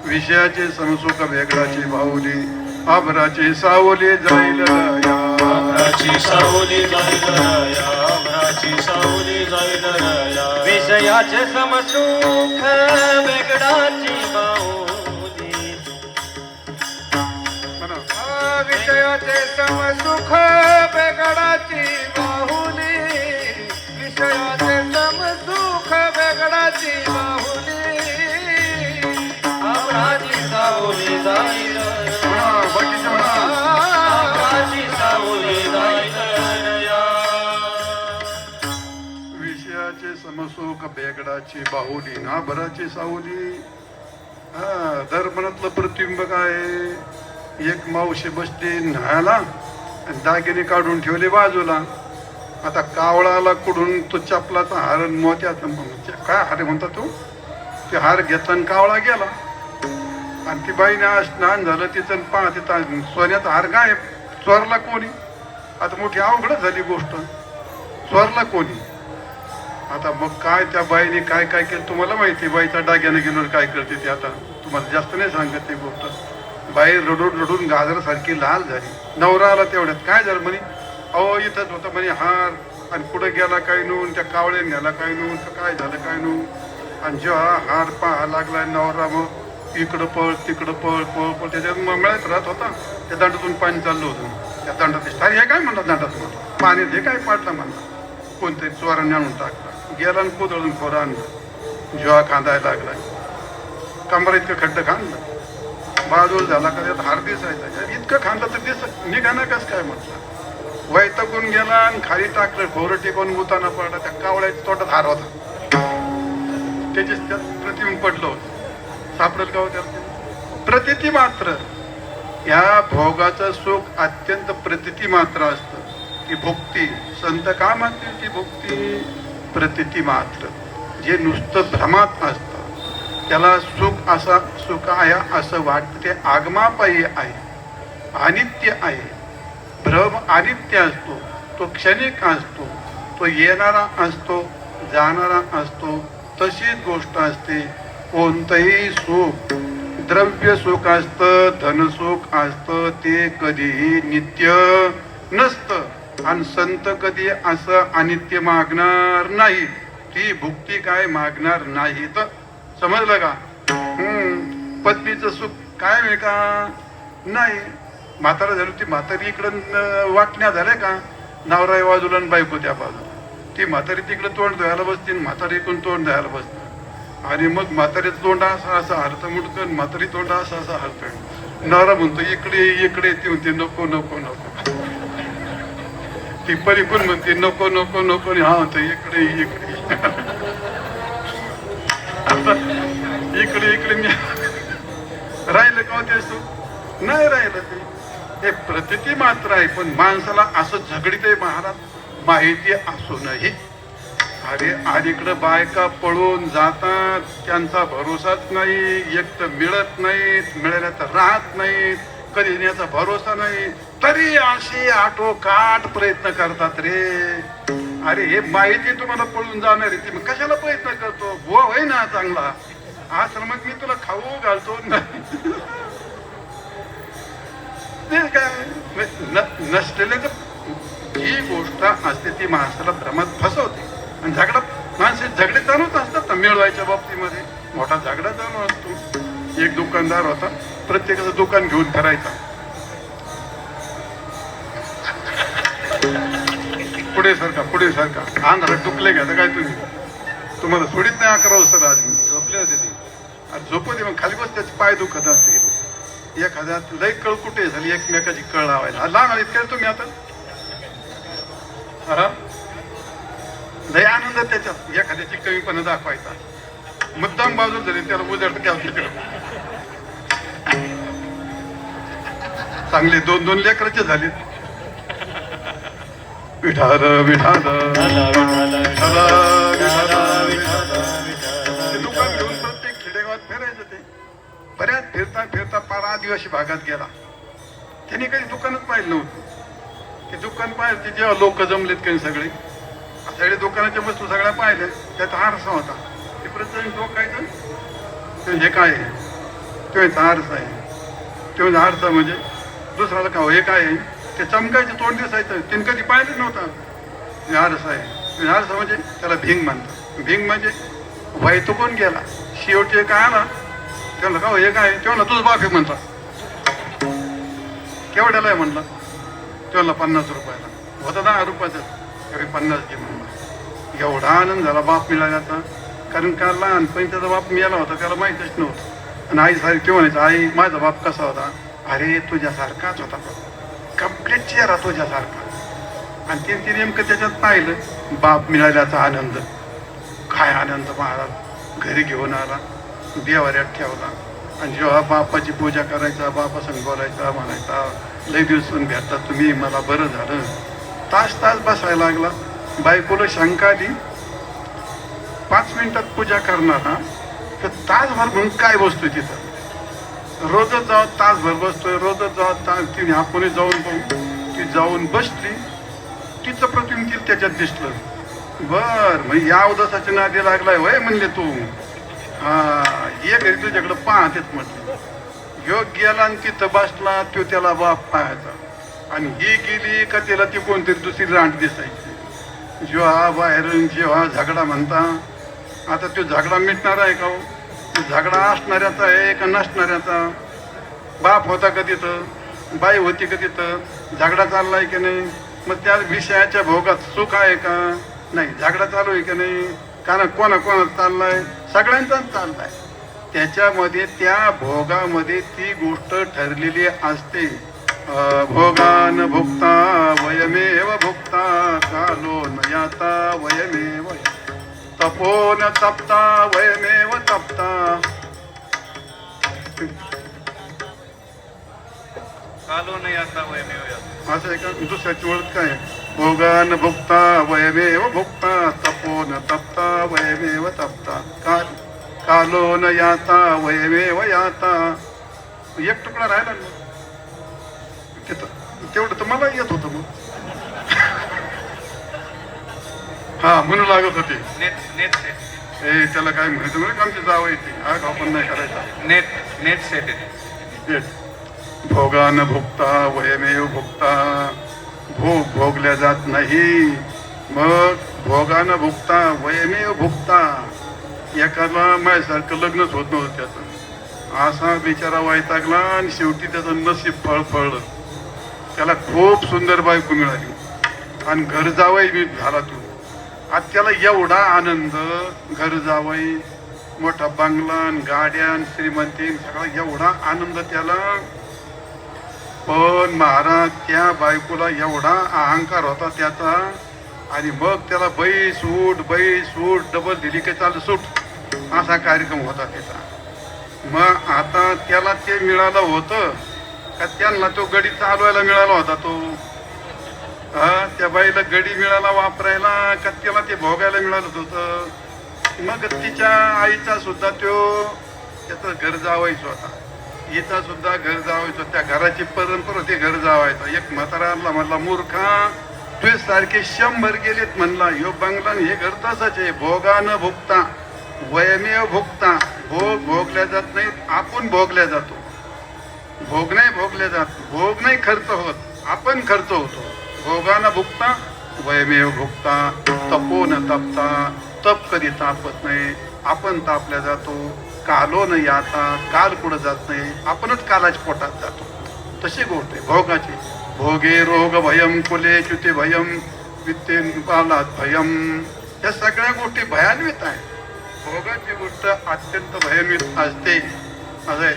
विषयाचे समसुख वेगळाची बाहुली आभराची सावली जाईल या आभराची सावली जाईल राया आभराची सावली जाईल राया विषयाचे समसुख वेगळाची बाहुली विषयाचे समसुख वेगळाची बाहुली विषयाचे समसुख वेगळाची बाहुली आभराची सावली जाईल आभराची सावली जाईल विषयाचे समसुख बेगडाची बाहुली ना भराची सावली. हा दर्पणातलं प्रतिबिंब काय. एक मावशी बसली न्हायला आणि दागिने काढून ठेवले बाजूला. आता कावळाला कुठून तो चपलाचा हार मोत्याचा काय हार म्हणता तू ते हार घेतला आणि कावळा गेला आणि ती बाईने स्नान झालं तिचं तिथं सोन्याचा हार गायब. चोरला कोणी. आता मोठी अवघड झाली गोष्ट. चोरला कोणी. आता मग काय त्या बाईने काय काय केलं तुम्हाला माहिती. बाईच्या डाग्याने गेलो काय करते ते आता तुम्हाला जास्त नाही सांगत ती गोष्ट. बाई रडून रडून गाजरासारखी लाल झाली. नवरा आला तेवढ्यात काय झालं म्हणे अहो इथंच होतं म्हणे हार आणि कुठं गेला काय नून त्या कावळ्याने न्याला काय नून काय झालं काय नू. आणि जेव्हा हार पाहा लागला नवरा मग इकडं पळ तिकडं पळ पळ पळ त्याच्यात मळ्यात राहत होता. त्या दांडातून पाणी चाललं होतं. त्या दांडात अरे हे काय म्हणलं दांडात म्हणलं पाण्यात हे काय पाडलं म्हणलं कोणतरी चोराने आणून टाकला. गेला आणि कोदळून खोरं आणलं. जेव्हा खांदायला लागला कमरा इतकं खड्डं खांदलं. बाजूला झाला का त्यात हार दिसायचा. इतकं खांदलं तर दिसत निघाना कसं काय म्हटलं. वैतकून गेला आणि खाली टाकलं खोरं टिकून उताना पडला. त्या कावळ्याच्या तोटात हार होता. त्याचे त्यात प्रतिबिंब पडलं होतं. सापडेल का होत्या प्रतिती मात्र. या भोगाचं सुख अत्यंत प्रतिती मात्र असतं. ती भुक्ती संत का म्हणतील ती भुक्ती प्रतिती मात्र. जे नुसतं भ्रमात असतं त्याला सुख असा सुख आहे असं वाटतं ते आगमापायी आहे. अनित्य आहे. भ्रम अनित्य असतो. तो क्षणिक असतो. तो येणारा असतो जाणारा असतो. तशीच गोष्ट असते. कोणतंही सुख द्रव्य सुख असतं धनसुख असतं ते कधीही नित्य नसतं आणि संत कधी असं अनित्य मागणार नाही. ती भुक्ती काय मागणार नाही. तर समजलं का. पत्नीचं सुख काय आहे का नाही. म्हातारा झाली ती म्हातारी इकडं वाटण्या झाल्या का नवरा बाजूला आणि बायको त्या बाजूला. ती म्हातारी तिकडं तोंड धुवायला बसते म्हातारी इकडून तोंड धुवायला बसते. आणि मग म्हातारीचं तोंड असं असं हरतं मुडकं म्हातारी तोंड असं असं हरतं. नवरा म्हणतो इकडे इकडे ती म्हणते नको नको नको. ती पलीकडून म्हणते नको नको नको. हा म्हणतो इकडे इकडे इकडे इकडे राहिलं का ते सुख नाही राहिलं. ते हे प्रतिती मात्र आहे. पण माणसाला असं झगडीत आहे महाराज माहिती असूनही. अरे अलीकडं बायका पळून जातात त्यांचा भरोसाच नाही. एक तर मिळत नाहीत मिळाल्या तर राहत नाहीत कधी येण्याचा भरोसा नाही तरी असे आटोकाट प्रयत्न करतात रे. अरे हे माहिती तुम्हाला पळून जाणार आहे ती मग कशाला प्रयत्न करतो. बुवा होय ना चांगला आश्रमात मी तुला खाऊ घालतो ते काय नसलेलं जी गोष्ट असते ती माणसाला भ्रमात फसवते. आणि झगडा माणसे झगडे चालूच असतात ना मिळवायच्या बाबतीमध्ये. मोठा झगडा चालू असतो. एक दुकानदार होता प्रत्येकाचं दुकान घेऊन फिरायचा. पुढे सारखा आंध्रात टुकले घ्या काय तुम्ही तुम्हाला सोडित नाही 11 वाजता आज मी झोपले होते ते आणि झोपते मग खाली बस त्याचे पाय दुखत असतील एखाद्यात लय कळ कुठे झाली एकमेकाची कळ लावायला लहान आलीत काय तुम्ही आता हा लय आनंद त्याच्यात एखाद्याची कमीपणा दाखवायचा मुद्दाम बाजू झाली त्याला उजड तिकडे चांगले 2-2 लेकराचे झालेत विठाल विठाल दुकान घेऊन प्रत्येक खेडेगावात फिरायचं ते बऱ्याच फिरता पार आदिवासी भागात गेला त्यांनी काही दुकानच पाहिलं नव्हतं ते दुकान पाहिलं ते जेव्हा लोक जमलेत काही सगळे दुकानाच्या वस्तू सगळ्या पाहिल्या त्यात आरसा होता ते प्रत्येक डोकायचं हे काय आहे तो आरसा आहे तो आरसा म्हणजे दुसऱ्याला का हे काय आहे ते चमकायचे तोंड दिसायचं त्यांनी कधी पाहिलं नव्हतं आरसा आहे आरसा म्हणजे त्याला भिंग म्हणतात भिंग म्हणजे व्हायतो कोण गेला शेवटी काय आला तेव्हा का हे काय तेव्हा तुझं बाप आहे म्हणतात केवढ्याला आहे म्हणला तेव्हा 50 रुपयाला होता 10 रुपयाचं तेवढे 50 घे म्हणला एवढा आनंद झाला बाप मिळाल्याचा कारण का लहानपणी त्याचा बाप मिळाला होता त्याला माहीतच नव्हतं आणि आई सारखी म्हणायचं आई माझा बाप कसा होता अरे तुझ्यासारखाच होता कम्प्लीट चेहरा तुझ्यासारखा आणि ते नेमकं त्याच्यात पाहिलं बाप मिळाल्याचा आनंद काय आनंद महाराज घरी घेऊन आला देवाऱ्यात ठेवला आणि जेव्हा बापाची पूजा करायचा बापा संग बोलायचा म्हणायचा लय दिवसून भेटतात तुम्ही मला बरं झालं तास बसायला लागला बायकोला शंका आली 5 मिनिटात पूजा करणार तर तासभर म्हणून काय बसतोय तिथं रोजच जाऊ तासभर बसतोय रोजच जाऊ तिने आपण जाऊन पाहू ती जाऊन बसली तिचं प्रतिबिंब तिला त्याच्यात दिसलं बर मग या उदासाच्या नादी लागलाय वय म्हणले तू हा ये घरी तुझ्याकडं पाहतेच म्हटलं योग गेला आणि तिथं बसला तो त्याला बाप पाहायचा आणि ही गेली का त्याला ती कोणतरी दुसरी रांट दिसायची जेव्हा बाहेरून जेव्हा झगडा म्हणता आता तो झगडा मिटणार आहे का झगडा असणाऱ्याचा आहे का नसणाऱ्याचा बाप होता का तिथं बाई होती का तिथं झगडा चाललाय की नाही मग त्या विषयाच्या भोगात सुख आहे का नाही झगडा चालू आहे की नाही कारण कोणा चाललाय सगळ्यांचाच चाललाय त्याच्यामध्ये त्या भोगामध्ये ती गोष्ट ठरलेली असते भोगान भुक्ता वयमेव भुक्ता कालो न याता वयमेव तपो न तप्ता वयमेव तप्ता कालो नाही आता वयमेव असं आहे का दुसऱ्याची ओळख काय भोगान भुक्ता वयमेव भुक्ता तपो न तप्ता वयमेव तप्ता कालो न याता वयमेव याता एक तुकडा राहिला ना तिथं तेवढं तर मला येत होतं मग हा म्हणू लागत होते नेट ए त्याला काय म्हणायचं म्हणजे आमची जावं येते आग आपण नाही करायचा नेट सेट भोगान भुक्ता वयमेव भुक्ता भोग भोगल्या जात नाही मग भोगानं भुक्ता वयमेव भुक्ता एकाला माझ्यासारखं लग्नच होत नव्हतं त्याचं असा बिचारा वैतागला आणि शेवटी त्याचं नशीब फळलं त्याला खूप सुंदर बायको मिळाली आणि घर जावई मी झाला तू आज त्याला एवढा आनंद घर जावई मोठा बंगला गाड्या श्रीमंती सगळा एवढा आनंद त्याला पण महाराज त्या बायकोला एवढा अहंकार होता त्याचा आणि मग त्याला बाई सूट डबल दिली की चाल सूट असा कार्यक्रम होता त्याचा मग आता त्याला ते मिळालं होतं का त्यांना तो गडी चालवायला मिळाला होता तो त्या बाईला गडी मिळाला वापरायला का त्याला ते भोगायला मिळालं होतं मग तिच्या आईचा सुद्धा त्याचं घर जावायचं होता हिचा सुद्धा घर जावायचं त्या घराची परंपरा होती घर जावायचा एक म्हातारा म्हणला मूर्खा तुझे सारखे 100 गेलेत म्हणला ह्यो बंगला हे घर तसंच आहे भोगानं भुगता वयमेव भुगता भोग भोगल्या जात नाहीत आपण भोगल्या जातो भोग नाही भोगल्या जात भोग नाही खर्च होत आपण खर्च होतो भोगानं भुगता वयमेव भुगता तपो न तपता तप कधी तापत नाही आपण तापल्या जातो कालो न याता काल कुठं जात नाही आपणच कालाच्या पोटात जातो तशी गोष्ट आहे भोगाची भोगे रोग भयम कुले च्युती भयम वित्तेन बालात भयम. या सगळ्या गोष्टी भयान्वित आहेत. भोगाची गोष्ट अत्यंत भयान्वित असते. असं आहे.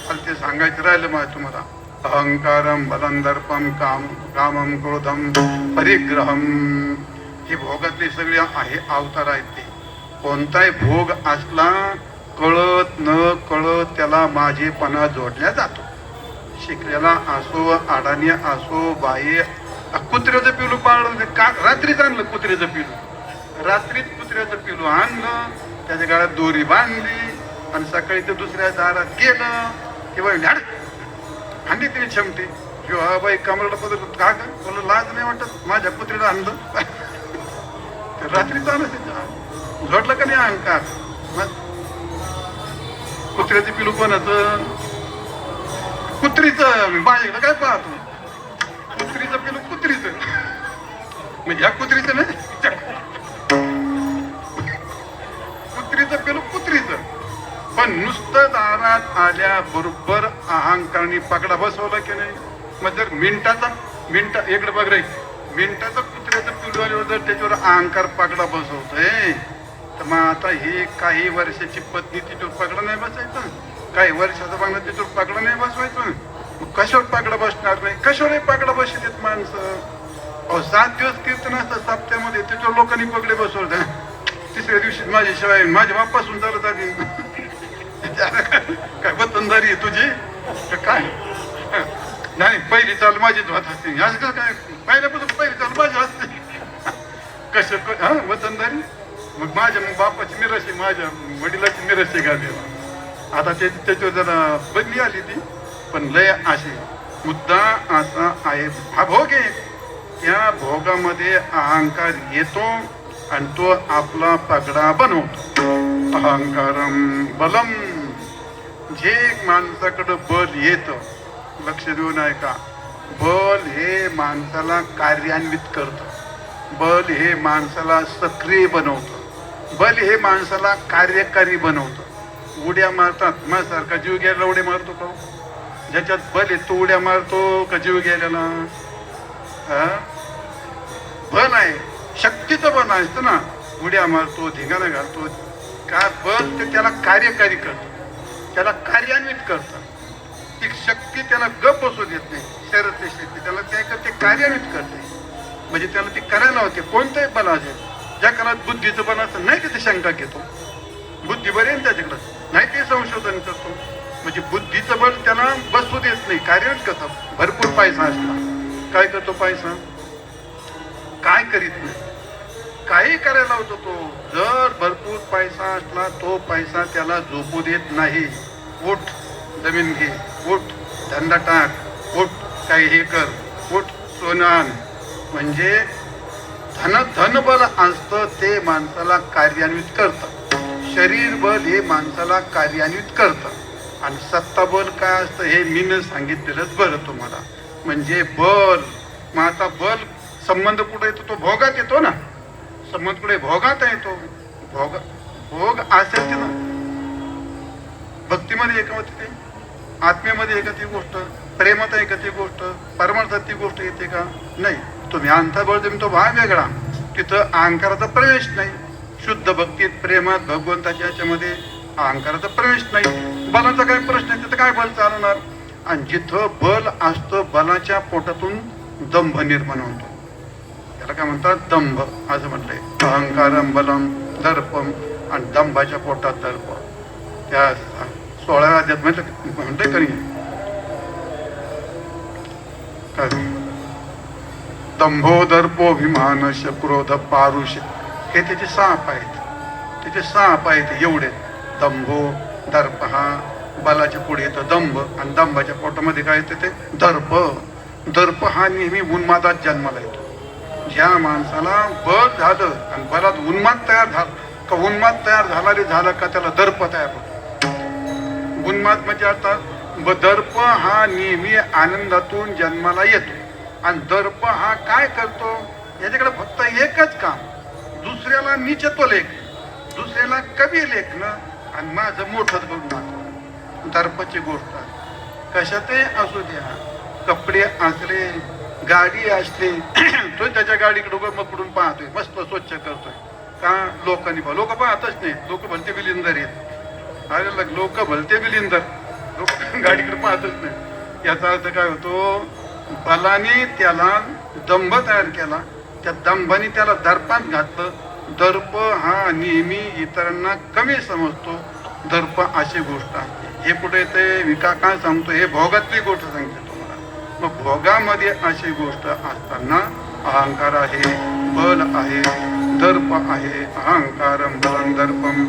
मला ते सांगायचं राहिलं मला तुम्हाला. अहंकारम बलं दर्पम कामम क्रोधम परिग्रहम. ही भोगातली सगळी आहे अवतार आहेत ते. कोणताही भोग असला कळत न कळत त्याला माझेपणा जोडल्या जातो. शिकलेला असो, अडाणी असो, बाई. कुत्र्याचं पिलू पाळलं का रात्रीच आणलं. कुत्र्याचं पिलू रात्रीच कुत्र्याचं पिलू आणलं, त्याच्या गळ्यात दोरी बांधली आणि सकाळी ते दुसऱ्या दारात गेलं किंवा झाड आणली तिने क्षमते किंवा बाई कमरला पदर का तुला लाज नाही वाटत माझ्या कुत्र्याला आणलं. रात्रीच आणलं जोडलं का नाही अहंकार. कुत्र्याचं पिलू कोणाचं. कुत्रीचं. माझ्याकडे काय पाहतो. कुत्रीचं पिलू कुत्रीचं म्हणजे ह्या कुत्रीचं नाही. कुत्रीचं पेलू कुत्रीचं. पण नुसतं दारात आल्या बरोबर अहंकारणी पकडा बसवला की नाही. मग जर मिनिटा इकडे बघ रे, मिनिटाचं कुत्र्याचं पिलू आल्यावर जर त्याच्यावर अहंकार पकडा बसवतोय तर मग आता ही काही वर्षाची पत्नी तिच्यावर पकडा नाही बसायचं. काही वर्षाचं बघणं त्याच्यावर पकडा नाही बसवायचं. मग कशावर पकडा बसणार नाही. कशावरही पकडा बसत माणसं. अहो 7 दिवस कीर्तन असतात सप्त्यामध्ये, त्याच्यावर लोकांनी पकडे बसवलं. तिसऱ्या दिवशी माझ्याशिवाय माझ्या बाप्पासून चालत आली. काय वतनदारी आहे तुझी काय. नाही पहिली चाल माझीच होत असते. असं काय पहिल्यापासून पहिली चाल माझी असते. कसं हा वतनदारी. मग माझ्या बापाची मिरशी माझ्या वडिलाची मिरशी घाली. आता त्याच्यावर जरा बदली आली ती. पण लय अशी मुद्दा असा आहे. हा भोग आहे. त्या भोगामध्ये अहंकार येतो आणि तो आपला पगडा बनवतो. अहंकारम बलम. जे माणसाकडं बल येतं, लक्ष देऊन ऐका. बल हे माणसाला कार्यान्वित करतं. बल हे माणसाला सक्रिय बनवतं. बल हे माणसाला कार्यकारी बनवतं. उड्या मारतात माझ्यासारखा जीव घ्यायला उड्या मारतो का. ज्याच्यात बल आहे तो उड्या मारतो का जीव घ्यायला. बल आहे शक्तीचं बल असतं ना. उड्या मारतो धिंगाणा घालतो. का बल ते त्याला कार्यकारी करतं, त्याला कार्यान्वित करतं. ती शक्ती त्याला गप बसू देत नाही. शरीराची शक्ती त्याला काय करते कार्यान्वित करते. म्हणजे त्याला ती करायला होते. कोणतंही बल असेल. ज्या काळात बुद्धीचं बल असतं नाही तिथे शंका घेतो. बुद्धी बरी आहे त्याच्याकडं नाही ते संशोधन करतो. म्हणजे बुद्धीचं बल त्याला बसू देत नाही, कार्यान्वित करतो. भरपूर पैसा असला काय करतो. पैसा काय करीत नाही, काही करायला होतो तो. जर भरपूर पैसा असला तो पैसा त्याला झोपू देत नाही. उठ जमीन घे, उठ धंदा टाक, उठ काही हे कर, उठ सोनं आण. म्हणजे धनबल असतं ते माणसाला कार्यान्वित करतं. शरीर बल हे माणसाला कार्यान्वित करतं. आणि सत्ताबल काय असतं हे मी सांगितलेलंच बरं तुम्हाला. म्हणजे बल. मग आता बल संबंध कुठे येतो. तो भोगात येतो ना. संबंध कुठे भोगात येतो. भोग असेल ते ना. भक्तीमध्ये एक होती ते, आत्मेमध्ये एक ती गोष्ट, प्रेमात एक ती गोष्ट, परमार्थात ती गोष्ट येते का नाही. तुम्ही आणता बळ तो भाग वेगळा. तिथं अहंकाराचा प्रवेश नाही. शुद्ध भक्तीत प्रेमात भगवंताच्या याच्यामध्ये अहंकाराचा प्रवेश नाही. बलाचा काय प्रश्न आहे. तिथं काय बल चालवणार. आणि जिथं बल असतं बलाच्या पोटातून दंभ निर्माण होतो. त्याला काय म्हणतात दंभ असं म्हटलंय. अहंकारम बलम दर्पम. आणि दंभाच्या पोटात दर्प. त्या 16व्या अध्यायात म्हणतंय करी दंभो दर्पोभिमान क्रोध पारुष. हे त्याचे 6 आहेत. त्याचे 6 आहेत एवढे. दंभो दर्प हा बलाच्या पुढे येतं दंभ. आणि दंभाच्या पोटामध्ये काय येतं ते दर्प. दर्प हा नेहमी उन्मादात जन्माला येतो. ज्या माणसाला बल झालं आणि बलात उन्माद तयार झाला का उन्माद तयार झाला का त्याला दर्प तयार होतो. उन्माद म्हणजे आता दर्प हा नेहमी आनंदातून जन्माला येतो. आणि दर्प हा काय करतो. याच्याकडे फक्त एकच काम. दुसऱ्याला नीचत्व लेख, दुसऱ्याला कमी लेखणं आणि माझं मोठंच करून दाखवणं. दर्पाची गोष्ट कशातही असू द्या. कपडे असले, गाडी असते तो त्याच्या गाडीकडे उभं मकडून पाहतोय, मस्त स्वच्छ करतोय. का लोकांनी लोक पाहतच नाही, लोक भलते बिलिंदर आहेत. अरे लोक भलते बिलिंदर, लोक गाडीकडे पाहतच नाही. याचा अर्थ काय होतो, बलाने त्याला दंभ तयार केला, त्या दंभाने त्याला दर्पात घातलं. दर्प हा नेहमी इतरांना कमी समजतो. दर्प अशी गोष्ट आहे. हे कुठे ते विका काय सांगतो, हे भोगातली गोष्ट सांगते तुम्हाला. मग भोगामध्ये अशी गोष्ट असताना अहंकार आहे, बल आहे, दर्प आहे. अहंकारम बलम दर्पम.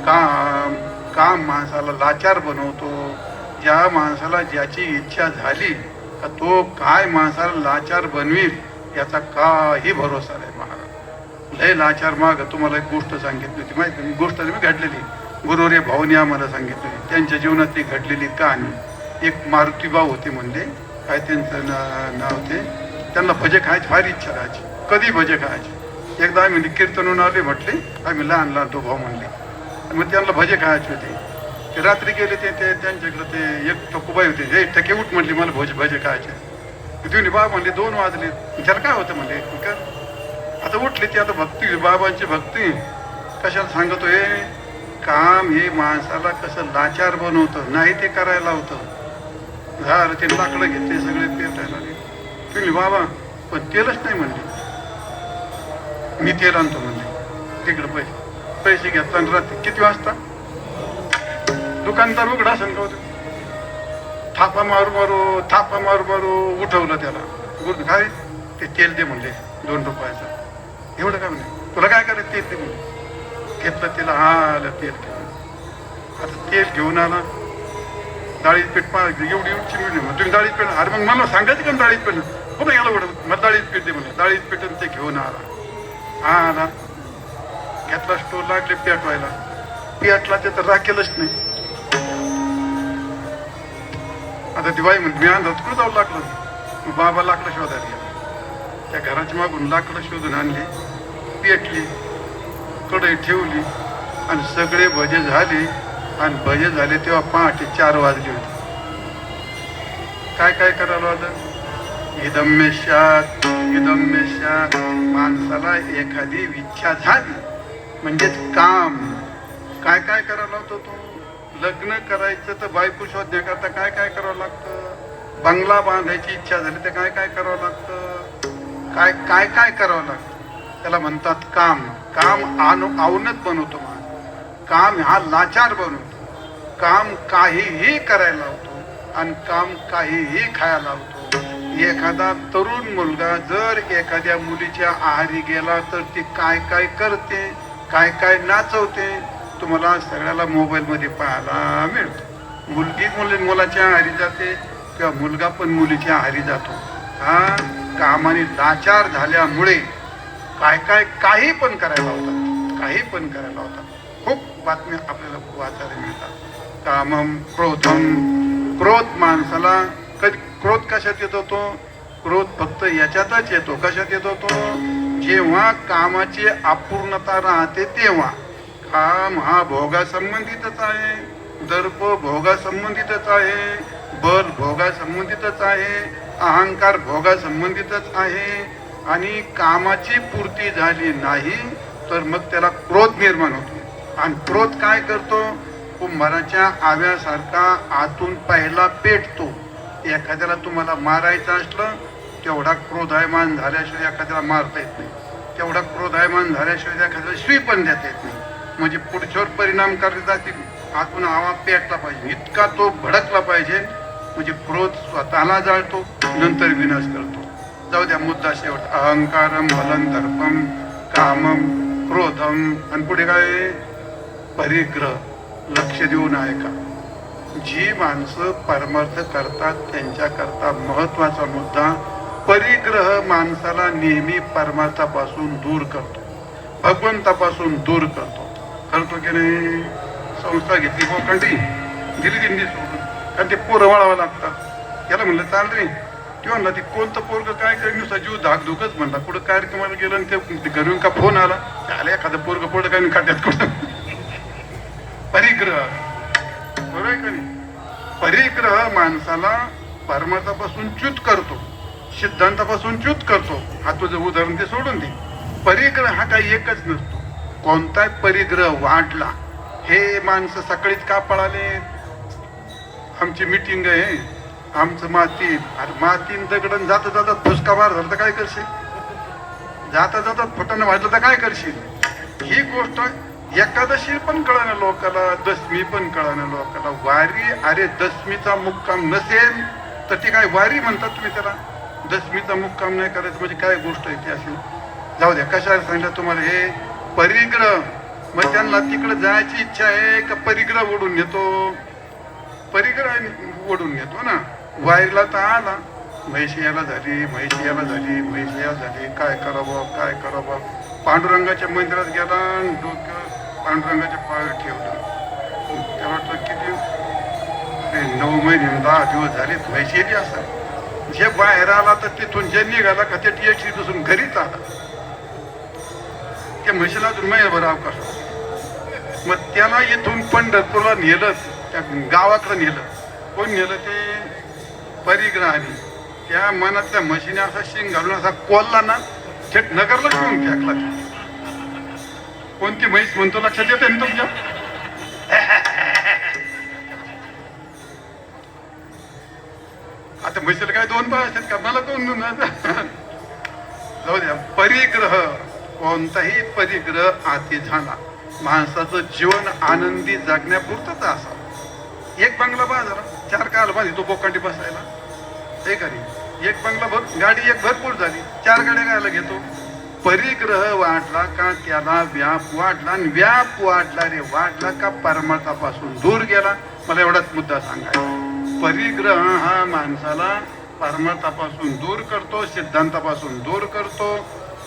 काम काम माणसाला लाचार बनवतो. ज्या माणसाला ज्याची इच्छा झाली का तो काय माणसाला लाचार बनवील याचा काही भरोसा नाही महाराज. लय लाचार माग तुम्हाला एक गोष्ट सांगितली होती माहिती, मी गोष्ट मी घडलेली गुरुरे भाऊनी आम्हाला सांगितली, त्यांच्या जीवनात ती घडलेली कहाणी. एक मारुतीबाऊ होते म्हणले, काय त्यांचं नाव ते, त्यांना भजे खायची फार इच्छा राहायची, कधी भजे खायचे. एकदा आम्ही कीर्तनून आले म्हटले, आम्ही लहान लहान तो भाऊ म्हणले, मग त्यांना भजे खायचे होते. ते रात्री गेले ते त्यांच्याकडे ते एक टकुबाई होते, हे टके उठ म्हणली, मला भजे खायचे. तुम्ही बाबा म्हणले 2 वाजले, त्याला काय होतं म्हणले, आता उठले ते, आता भक्ती बाबांची भक्ती कशाला सांगतोय. काम हे माणसाला कसं लाचार बनवतं, नाही ते करायला होतं. झालं ते लाकडं घेतले सगळे पेटायला लागले. तुम्ही बाबा पण तेलच नाही म्हणले, मी तेल आणतो म्हणले. तिकडे पैसे घेतला आणि रात्री किती वाजता दुकानदार उघडा असेल का होतं, थापा मारू मारू उठवलं त्याला. काय ते तेल दे म्हणले 2 रुपयाचं. एवढं काय म्हणले, तुला काय करायचं तेल दे म्हणले. घेतलं तिला, आलं तेल घेऊन. आता तेल घेऊन आला, डाळीत पीठ एवढी चिरवली. मग तुम्ही डाळीत पीठ, अरे मग मला सांगायचं का डाळीत पीठ, पुन्हा गेला उडत, मला डाळीत पीठ दे म्हणले. डाळीत पीठ ते घेऊन आला, घेतला स्टोर लागले पेटवायला. पेटला ते तर राखेलच नाही. आता ती बाई म्हणते, मी अंदाज कुठं जाऊ लागलं. मग बाबा लाकडं शोधायला गेला, त्या घराच्या मागून लाकडं शोधून आणली, पेटली, कढई ठेवली आणि सगळे भजे झाले. आणि भजे झाले तेव्हा पहाटे 4 वाजले होते. काय करायला होतं, इदम्यशात. माणसाला एखादी इच्छा झाली म्हणजेच काम. काय करायला होतं, तो लग्न करायचं तर बायको शोधण्याकरता काय करावं लागतं, बंगला बांधायची इच्छा झाली तर काय करावं लागतं, काय करावं लागतं. त्याला म्हणतात काम. काम औन्नत बनवतो माणूस. काम हा लाचार बनवतो. काम काहीही करायला लावतो आणि काम काहीही खायला लावतो. एखादा तरुण मुलगा जर एखाद्या मुलीच्या आहारी गेला तर ती काय करते, काय नाचवते, तुम्हाला सगळ्याला मोबाईलमध्ये पाहायला मिळतो. मुलगी मुलाच्या आहारी जाते किंवा मुलगा पण मुलीच्या आहारी जातो. हा कामाने लाचार झाल्यामुळे काही पण करायला होतात. खूप बातम्या आपल्याला वाचायला मिळतात. कामम क्रोधम. क्रोध माणसाला कधी, क्रोध कशात येतो, तो क्रोध फक्त याच्यातच येतो. कशात येतो तो, जेव्हा कामाची अपूर्णता राहते तेव्हा. काम हा भोगासंबंधितच आहे, दर्प भोगासंबंधितच आहे, बल भोगासंबंधितच आहे, अहंकार भोगासंबंधितच आहे. आणि कामाची पूर्ती झाली नाही तर मग त्याला क्रोध निर्माण होतो. आणि क्रोध काय करतो, कुंभाराच्या आव्यासारखा आतून पहिला पेटतो. एखाद्याला तुम्हाला मारायचं असलं तेवढा क्रोधायमान झाल्याशिवाय एखाद्याला मारता येत नाही, तेवढा क्रोधायमान झाल्याशिवाय एखाद्याला शिवी पण देता येत नाही. म्हणजे पुढच्यावर परिणाम करण्यासाठी आतून आवाज पेटला पाहिजे, इतका तो भडकला पाहिजे. म्हणजे क्रोध स्वतःला जाळतो, नंतर विनाश करतो. जाऊ द्या, मुद्दा शेवट. अहंकारम बलं दर्पम कामम क्रोधम. आणि पुढे काय, परिग्रह. लक्ष देऊन आहे का, जी माणसं परमार्थ करतात त्यांच्याकरता महत्वाचा मुद्दा परिग्रह माणसाला नेहमी परमार्थापासून दूर करतो, भगवंतापासून दूर करतो की नाही. संस्था घेतली कोकंडी, दिली दिंडी सोडून, कारण ते पोरं वळावं लागतात. त्याला म्हणलं चाल रे, ते म्हणला ते कोणतं पोरग काय करेल, नुसता जीव धाकधुकच म्हणला. कुठं कार्यक्रमाला गेलं आणि ते घरून का फोन आला, त्याला एखादं पोरग पडलं काय खाट्यात कुठं. परिग्रह, बरोबर आहे का नाही. परिग्रह माणसाला परमार्थापासून च्युत करतो. सिद्धांतापासून च्युत करतो. हा तुझं उदाहरण ते सोडून दे. परिग्रह हा काही एकच नसतो. कोणताही परिग्रह वाढला, हे माणसं सकाळीच का पळाले? आमची मिटिंग आहे, आमचं माती, अरे मातीन दगडन जाता जाता फुसका मार झाला तर काय करशील? जाता जाता फटानं वाजलं तर काय करशील? ही गोष्ट एकादशी पण कळणं लोकाला, दशमी पण कळणं लोकाला. वारी, अरे दशमीचा मुक्काम नसेल तर ती काय वारी म्हणतात तुम्ही त्याला? दशमीचा मुक्काम नाही करायचं म्हणजे काय गोष्ट आहे ती अशी? जाऊ द्या, कशाला सांगितलं तुम्हाला हे परिग्रह. मग त्यांना तिकडे जायची इच्छा आहे का परिग्रह ओढून नेतो? परिग्रह ओढून नेतो ना. वारीला तर आला, म्हैशी याला झाली, म्हैशी याला झाली, म्हैशी याला झाली, काय करावं काय करावं. पांडुरंगाच्या मंदिरात गेला, डोकं पांडुरंगाच्या पायावर ठेवलं. त्या वाटलं किती 9 महिने 10 दिवस झाले म्हैशी येते असं. जे बाहेर आला तर तिथून जे निघाला का ते टीएक्सी दुसून घरीच आला. त्या म्हशीला अजून महिनाभर अवकाश होता. मग त्याला इथून पंढरपूरला नेलं, त्या गावाकडे नेलं. कोण नेलं? ते परिग्रहाने. त्या मनातल्या म्हशीने असा शिंग घालून असा कोल्ला ना, थेट नगरला घेऊन फेकला. कोणती म्हैस म्हणतो लक्षात येते ना तुमच्या? आता म्हशीला काय 2 पाय असतात का? मला कोण जाऊ द्या. परिग्रह, कोणताही परिग्रह आती झाला, माणसाचं जीवन आनंदी जगण्यापुरतच असावं. एक बंगला बाजारा 4 काल बांधली तो बोकांडी बसायला, हे घरी एक बंगला गाडी एक भरपूर झाली, 4 गाड्या गायला घेतो. परिग्रह वाढला का त्याला व्याप वाढला, आणि व्याप वाढला रे वाढला का परमार्थापासून दूर गेला. मला एवढाच मुद्दा सांगायचा. परिग्रह हा माणसाला परमार्थापासून दूर करतो, सिद्धांतापासून दूर करतो.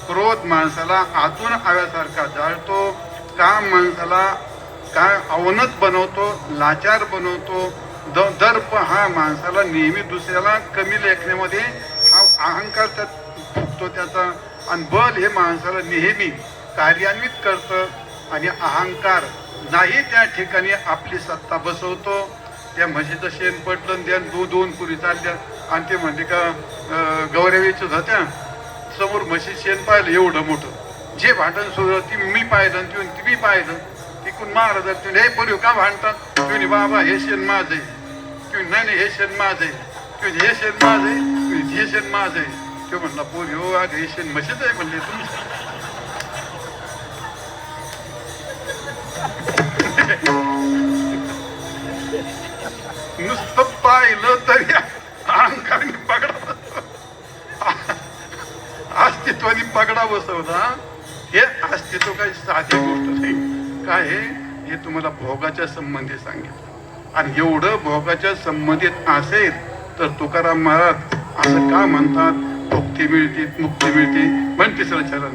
क्रोध माणसाला आतून आव्यासारखा जाळतो. काम माणसाला काय अवनत बनवतो, लाचार बनवतो. दर्प हा माणसाला नेहमी दुसऱ्याला कमी लेखण्यामध्ये हा अहंकार त्यात फुटतो त्याचा. आणि बल हे माणसाला नेहमी कार्यान्वित करतं, आणि अहंकार नाही त्या ठिकाणी आपली सत्ता बसवतो. त्या म्हशीचं शेण पडलं, त्या 2 पुरी चालल्या, आणि ते म्हणते का गौरवीच होत्या समोर म्हशी शेण पाहिलं एवढं मोठं. जे भांडण सुरू ती मी पाहिलं, ती पाहिलं. तिकून महाराज तुम्ही हे पोरी का भांडतात? तुम्ही बाबा हे शेण माझं आहे. तुम्ही नाही हे शेण माझं आहे. तुम्ही हे शेण माझं आहे, तुम्ही हे शेण माझं आहे. तो म्हणला पोरी हो अगं हे शेण म्हशीच आहे म्हणले तुमचं. नुसतं पाहिलं तरी अहंकाराने पगडा, अस्तित्वाने पगडा बसवला. हे अस्तित्व काही साधी गोष्ट नाही. काय हे तुम्हाला भोगाच्या संबंधी सांगितलं. आणि एवढं भोगाच्या संबंधित असेल तर तुकाराम महाराज असं का म्हणतात? मुक्ती मिळते, मुक्ती मिळते. पण 3रं चरण,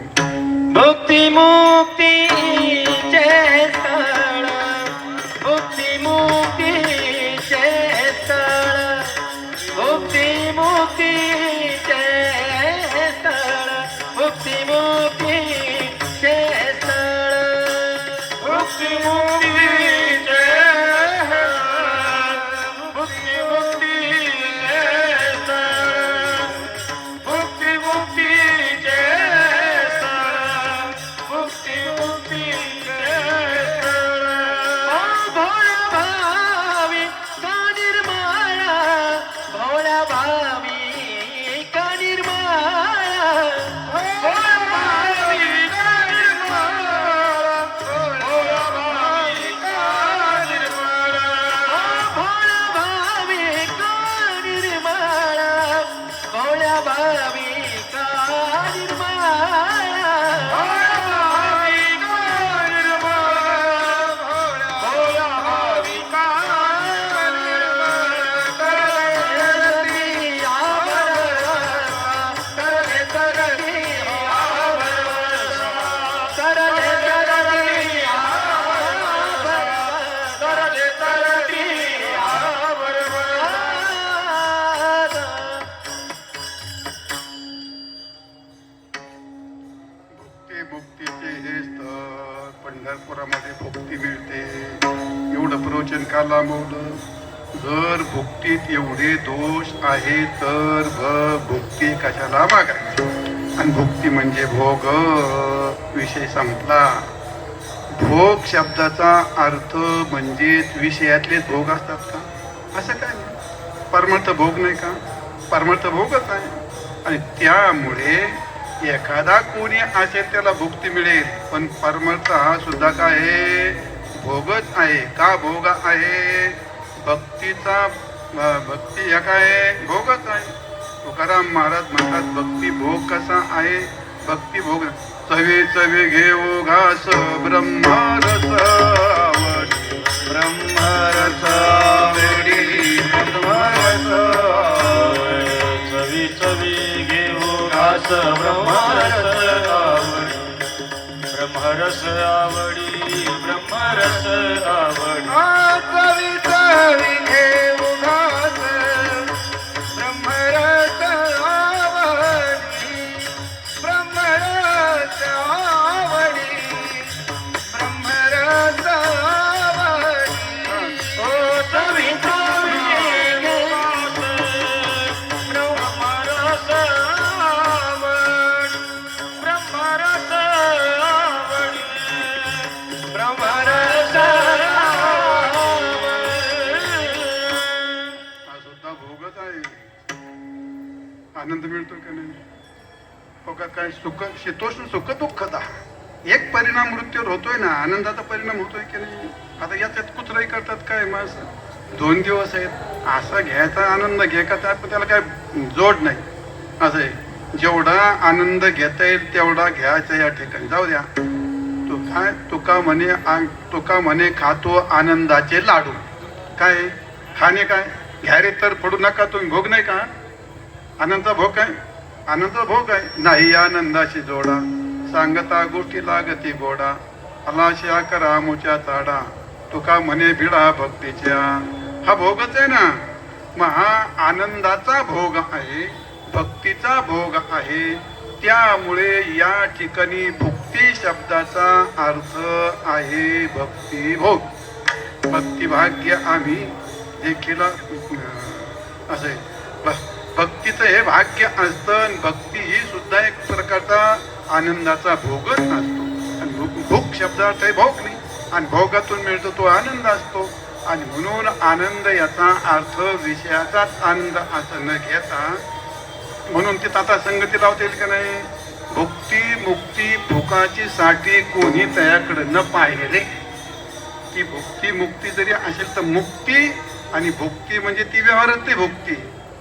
भक्ती मुक्तीचे स्थळ, भक्ती मुक्तीचे स्थळ, भक्ती मुक्तीचे स्थळ, भक्ती मुक्तीचे स्थळ, भक्ती मुक्तीचे पंढरपुरामध्ये भक्ती मिळते. एवढं प्रवचन का लांबवलं? जर भुक्तीत एवढे दोष आहे तर भुक्ती कशाला मागायची? आणि भुक्ती म्हणजे भोग, विषय संपला. भोग शब्दाचा अर्थ म्हणजे विषयातलेच भोग असतात का? असं काय नाही. परमार्थ भोग नाही का? परमार्थ भोगच आहे. आणि त्यामुळे एखादा कोणी असेल त्याला भुक्ती मिळेल, पण परमार्थ हा सुद्धा काय आहे? भोगच आहे. का भोग आहे? भक्तीचा भक्ती ह्या काय भोगच आहे. तुकाराम महाराज म्हणतात भक्ती भोग कसा आहे? भक्ती भोग चवे चवे घेऊ घास ब्रह्मरस आवडी, ब्रह्मरस आवडी, ब्रह्मरस चवी चवी घेऊ घास ब्रह्मरस आवडी, ब्रह्मरस आवडी, ब्रह्मरस आवडी. चवी चवी घेऊ घास ब्रह्मरस आवडी, ब्रह्मरस आवडी, ब्रह्मरस आवडी. ओ चवी चवी घेऊ घास ब्रह्मरस आवडी, ब्रह्मरस आवडी, ब्रह्मरस हा सुद्धा भोगच आहे. आनंद मिळतो का नाही? हो का? काय सुख शीतोष्ण सुख दुःखदा एक परिणाम मृत्यूवर होतोय ना, आनंदाचा परिणाम होतोय की नाही? आता याच्यात कुचराई करतात काय माणसं? 2 दिवस आहेत असा घ्यायचा आनंद घे का? त्याला काय जोड नाही. असं आहे, जेवढा आनंद घेता येईल तेवढा घ्यायचा या ठिकाणी. जाऊ द्या. तुका म्हणे खातो आनंदाचे लाडू. काय खाणे? काय घ्या रे तर पडू नका तुम्ही. भोग नाही का? आनंदाचा भोग काय? आनंदाचा भोग आहे. नाही आनंदाशी जोडा, सांगता गोष्टी लागती गोडा, अलाशा करा मुच्या चाडा, तुका म्हणे भिडा भक्तीच्या. हा भोगच आहे ना. मग हा आनंदाचा भोग आहे, भक्तीचा भोग आहे. त्यामुळे या ठिकाणी भुक्ती शब्दाचा अर्थ आहे भक्ती भोग. भक्ती भाग्य आम्ही देखील असे भक्तीचं हे भाग्य असतं. भक्ती ही सुद्धा एक प्रकारचा आनंदाचा भोगच असतो. आणि भोग शब्दार्थ आहे भोग नाही, आणि भोगातून मिळतो तो आनंद असतो. आणि म्हणून आनंद याचा अर्थ विषयाचाच आनंद असं न घेता, म्हणून ते आता संगती लावता येईल का नाही? भुक्ती मुक्ती भुकाची साठी कोणी त्याकडे न पाहिले की भुक्ती मुक्ती जरी असेल तर मुक्ती आणि भुक्ती म्हणजे ती व्यवहारातली भुक्ती,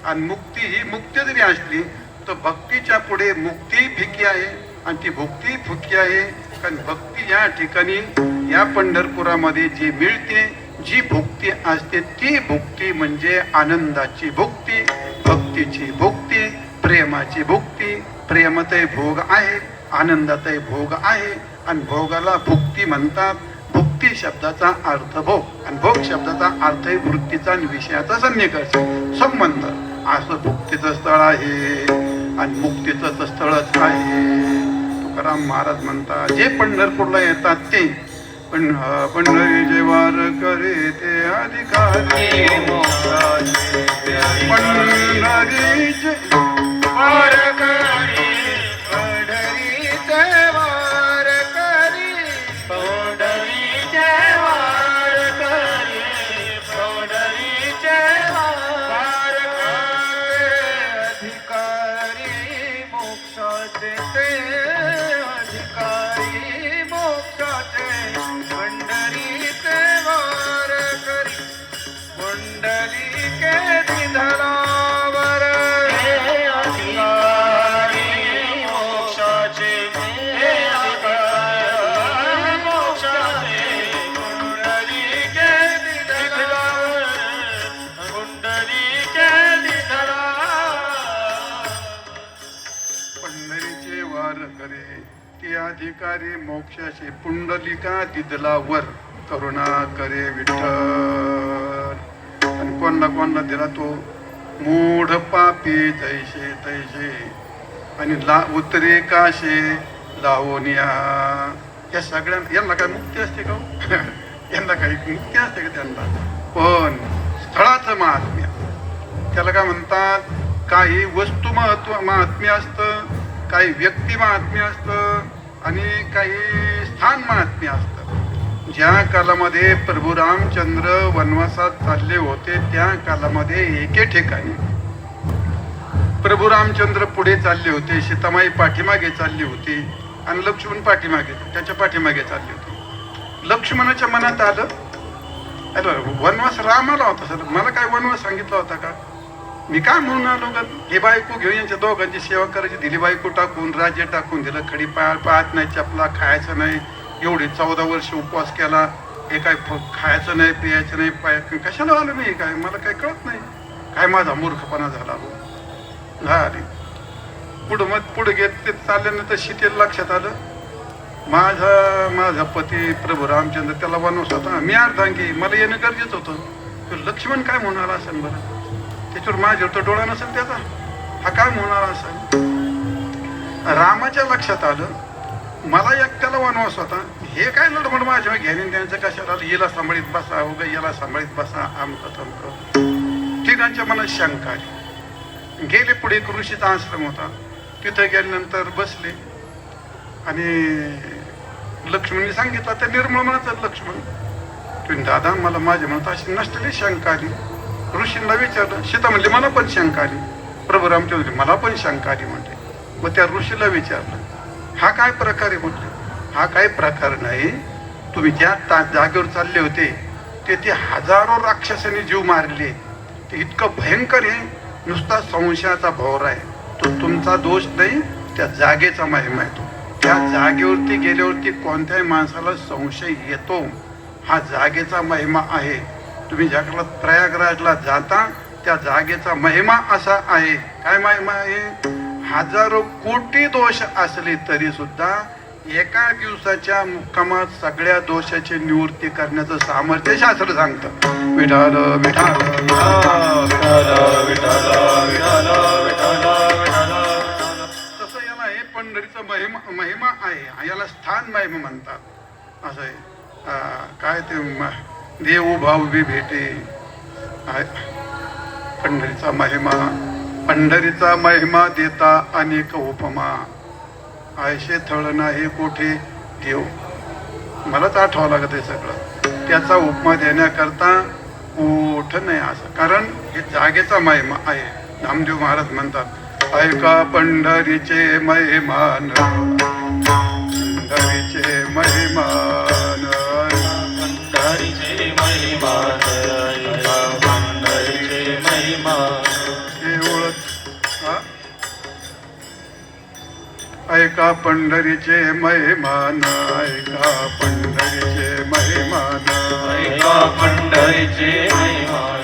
आणि मुक्ती ही मुक्ती जरी असली तर भक्तीच्या पुढे मुक्ती फिकी आहे आणि ती भुक्ती फुकी आहे. कारण भक्ती या ठिकाणी या पंढरपुरामध्ये जी मिळते, जी भुक्ती असते ती भुक्ती म्हणजे आनंदाची भुक्ती, भक्तीची भुक्ती, प्रेमाची भुक्ती. प्रेमातही भोग आहे, आनंदातही भोग आहे, आणि भोगाला भुक्ती म्हणतात. भुक्ती शब्दाचा अर्थ भोग, आणि भोग शब्दाचा अर्थही वृत्तीचा आणि विषयाचा सन्निकर्ष संबंध. असं भुक्तीचं स्थळ आहे आणि मुक्तीचं स्थळच आहे. तुकाराम महाराज म्हणतात जे पंढरपूरला येतात ते पंढरी जे वार करे ते अधिकारी मोक्षाचे. पंढरीचे वार करी, पंढरीचे वार करी, पंढरीचे वार करी, पंढरीचे वार करे अधिकारी मोक्षाचे. ते अधिकारी मोक्षाचे. पंढरीचे वार करी, पुंडलिके निधनावर. हे अधिकारी मोक्षाचे, हे अधिकारी मोक्षाचे. कुंडलिके निधनावर, कुंडलिके निधनावर. पंढरीचे वार करे ते अधिकारी मोक्षाचे. पुंडलिका दिदलावर करुणा करे विठ्ठल. आणि कोणला दिला तो मूढ पापी तैसे तैसे, आणि उतरे काशे लावूनिया. या सगळ्यांना यांना काय मुक्ती असते का? यांना काही मुक्ती असते का त्यांना? पण स्थळाचं महात्म्य. त्याला काय म्हणतात, काही वस्तू महात्म्य असतं, काही व्यक्ती महात्म्य असतं आणि काही स्थान महात्म्य असतं. ज्या कालामध्ये प्रभू रामचंद्र वनवासात चालले होते त्या कालामध्ये एके ठिकाणी प्रभू रामचंद्र पुढे चालले होते, सीतामाई पाठीमागे चालली होती आणि लक्ष्मण पाठीमागे त्याच्या पाठीमागे चालले होते. लक्ष्मणाच्या मनात आलं, अरे वनवास रामाला होता सर, मला काय वनवास सांगितला होता का, मी काय म्हणून आलो का, हे बायको घेऊन यांच्या दोघांची सेवा करायची, दिली बायको टाकून, राज्य टाकून दिलं, खडी पाहत नाही, चपला खायचं नाही, एवढे 14 वर्ष उपवास केला, हे काय खायचं नाही पियायचं नाही, कशाला आलं नाही, काय मला काय कळत नाही, काय माझा मूर्खपणा झाला हो. पुढे घेत ते चालल्यानंतर शीतेला लक्षात आलं, माझा पती प्रभू रामचंद्र त्याला वनवास होता, मी अर्धांगी, मला येणं गरजेचं होतं. लक्ष्मण काय म्हणणार असेल बरं, त्याच्यावर माझ्यावर तर डोळा नसेल त्याचा, हा काय म्हणणार असेल. रामाच्या लक्षात आलं, मला एकट्याला वनवास होता, हे काय लढमड माझ्या घेणे त्यांचं कशाला आलं, याला सांभाळीत बसा उगा याला सांभाळीत बसा आमचं तमकं. ठिकाणच्या मनात शंका आली. गेले पुढे, एक ऋषीचा आश्रम होता, तिथे गेल्यानंतर बसले आणि लक्ष्मणने सांगितलं, त्या निर्मळ मनाचं लक्ष्मण, तुम्ही दादा मला माझ्या मनात अशी नसलेली शंका आली. ऋषींना विचारलं, सीता म्हणली मला पण शंका आली, प्रभू रामचंद्र मला पण शंका आली म्हणते. मग त्या ऋषीला विचारलं, हा काय प्रकार आहे म्हटले. हा काय प्रकार नाही, तुम्ही ज्या जागेवर चालले होते ते हजारो राक्षसांनी जीव मारले, ते इतकं भयंकर आहे, नुसता संशयाचा भोवरा आहे, तो तुमचा दोष नाही, त्या जागेचा महिमा आहे. तो त्या जागेवरती गेल्यावरती कोणत्याही माणसाला संशय येतो, हा जागेचा महिमा आहे. तुम्ही ज्या काळात प्रयागराजला जाता त्या जागेचा महिमा असा आहे. काय महिमा आहे, हजारो कोटी दोष असले तरी सुद्धा एका दिवसाच्या मुक्कामात सगळ्या दोषाची निवृत्ती करण्याचं सामर्थ्य शास्त्र सांगतं. विठाल विठाल तसं याला हे पंढरीचा महिमा आहे, याला स्थान महिमा म्हणतात. असं आहे काय ते देव भाव बी भेटे, पंढरीचा महिमा. पंढरीचा महिमा देता अनेक उपमा, आयशे थळ नाही कोठे देव. मलाच आठवावं लागत आहे सगळं, त्याचा उपमा देण्याकरता कुठ नाही असं, कारण हे जागेचा महिमा आहे. नामदेव महाराज म्हणतात, ऐका पंढरीचे महिमान, पंढरीचे महिमान, पंढरीचे महिमान, पंढरीचे महिमान. ऐका पंढरीचे महिमान, ऐका पंढरीचे महिमान, ऐका पंढरीचे महिमान,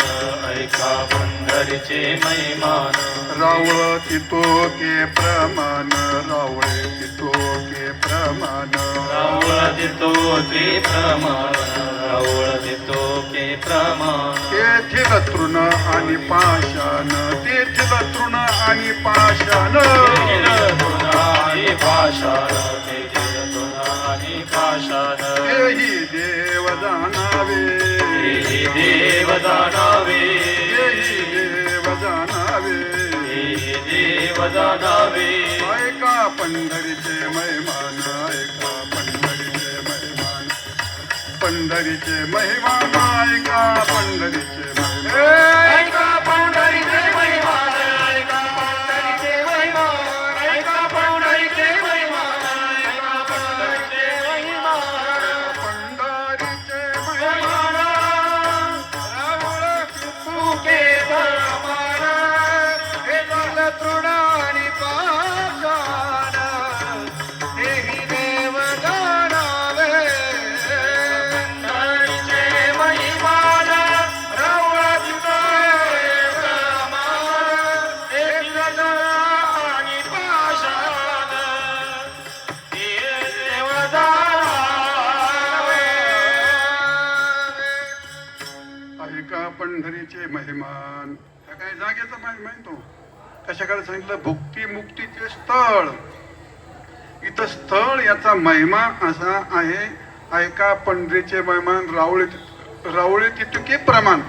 ऐका पंढरीचे महिमान. रावळ तितो के प्रमाण, रावळे तितो के प्रमाण, रावळ देतो ते प्रमाण, रावळ देतो के प्रमाण. तेथील तृण आणि पाषाण, तेथील तृण आणि पाषाण, तेही देव जाणावे, देव जाणावे, देव जाणावे, देव जाणावे. ऐका पंढरीचे महिमान, ऐका पंढरीचे महिमान, पंढरीचे महिमान, ऐका पंढरीचे महिमान, ऐका पंढरीचे महिमान, ऐका पंढरीचे महिमान, ऐका पंढरीचे महिमान, ऐका पंढरीचे महिमान. पंढरीचे महिमान, रावळ तुके प्रमाण, हे झालं तृण आणि पाषाण, तेही देव जाणावे. पंढरीचे महिमान, रावळ तुके प्रमाण, हे झालं आणि पाषाण, हे देव जाणावे. ऐका पंढरीचे महिमान. हा काय जागेचा महिमा आहे तो. कशाकडे सांगितलं, भुक्ती मुक्तीचे स्थळ. इथं स्थळ याचा महिमा असा आहे. ऐका पंढरीचे महिमान, रावळे तितके प्रमाण.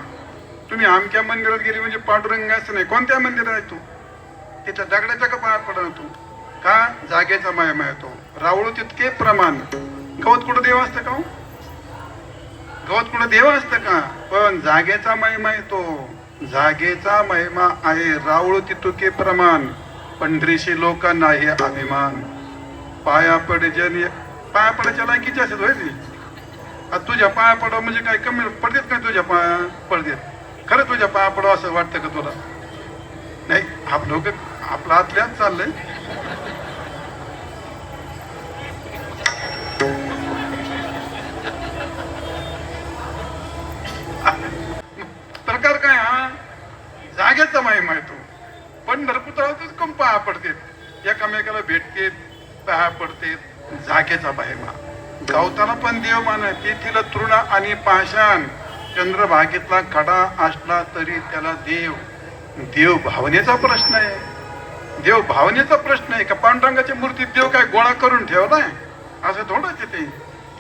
तुम्ही आमच्या मंदिरात गेली म्हणजे पांडुरंगाचं नाही, कोणत्या मंदिरात आहे तू? तिथल्या दगडाच्या का पाया पडा तू? का? जागेचा महिमा येतो. रावळू तितके प्रमाण. गवत कुठं देव असतं का? गवत कुठं देव असतं का? पण जागेचा महिमा येतो. जागेचा महिमा आहे. रावळू तितके प्रमाण. पंढरीशी लोकांना हे अभिमान. पाया पडायच्या लायकीची असेल होय ती. आता तुझ्या पाया पडावं म्हणजे काय कमी पडदेत काय? तुझ्या पाया पडदेत खरं तुझ्या पाया पडावं असं वाटतं का तुला? नाही, आपलं आतल्यात चाललंय. प्रकार काय हा? जागेचा महिमा येतो. पंढरपुरातच कम पाया पडतेत, एकामेकाला भेटतेत, पाया पडतेत. जागेचा महिमा. गावताना पण देव माना. तेथील तृण आणि पाषाण, चंद्रभागेतला खडा असला तरी त्याला देव. देव भावनेचा प्रश्न आहे. देव भावनेचा प्रश्न आहे का? पांडुरंगाच्या मूर्तीत देव काय गोळा करून ठेवलाय असं थोडंच ते.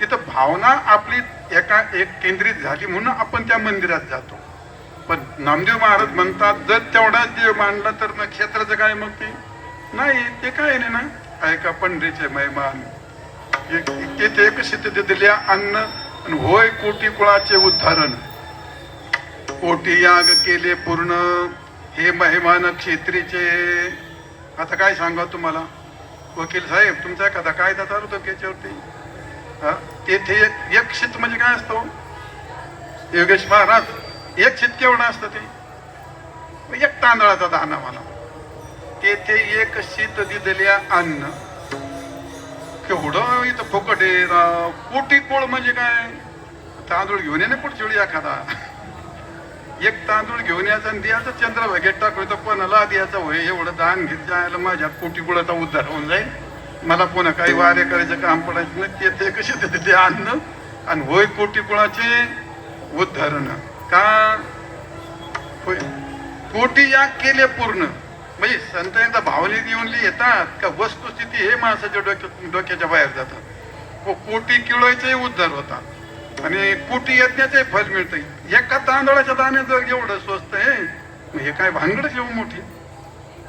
तिथं भावना आपली एक केंद्रित झाली म्हणून आपण त्या मंदिरात जातो. पण नामदेव महाराज म्हणतात जर तेवढाच देव मानला तर मग क्षेत्राचं काय? मग ते नाही, ते काय नाही ना. ऐका पंढरीचे महिमान. तेथे एक शीत दिल्या अन्न होय कोटी कुळाचे उद्धारण. कोटी याग केले पूर्ण हे महिमान क्षेत्रीचे. आता काय सांगा तुम्हाला वकील साहेब, तुमचा एखादा कायदा चालू होतो त्याच्यावरती. तेथे एक शीत म्हणजे काय असतो योगेश महाराज? एक शीत केवढं असतं ते? एक तांदळाचा दाना म्हणा. तेथे एक शीत दिलेल्या अन्न. केवढं इथं फुकट आहे राव. कोटी कोळ म्हणजे काय? तांदूळ घेऊन ये ना पुढच्या वेळी एखादा. एक तांदूळ घेऊन यायचा आणि द्यायचं चंद्रभागेत टाकलं तर कोणाला द्यायचं होय एवढं दान घेत जायला माझ्या कोटी कुळाचा उद्धार होऊन जाईल. मला पुन्हा काही वारे करायचं काम पडायचं नाही. ते कसे ते अन्न आणि होय कोटी कुळाचे उद्धारण. का होय कोटी याग केले पूर्ण म्हणजे संत एकदा भावनेत येऊन येतात का वस्तुस्थिती हे माणसाच्या डोक्याच्या बाहेर जातात. कोटी किळोचे उद्धार होतात आणि कोटी यज्ञाचे फल मिळते. एका तांदळाच्या दाणे जर एवढं स्वस्त आहे हे काय भानगडच एवढी मोठी.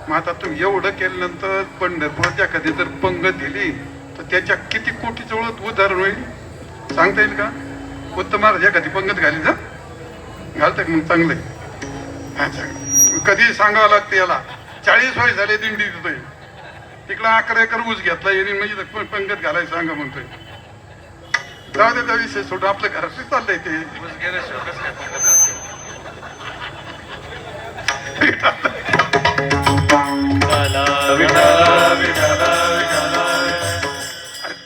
मग आता तुम्ही एवढं केल्यानंतर पंढरपुरात एखादी जर पंगत दिली तर त्याच्या किती कोटीचं उदाहरण होईल सांगता येईल का? उत्तम महाराज एखादी पंगत घाली जा घालत मग चांगलंय. कधी सांगावं लागतं याला 40 वय झाले दिंडी देतोय तिकडं 11 एकर ऊस घेतला येईल म्हणजे पंगत घालायला सांगा म्हणतोय. जाऊ दे त्या विषय सोडून आपल्या घरातच चाललंय ते.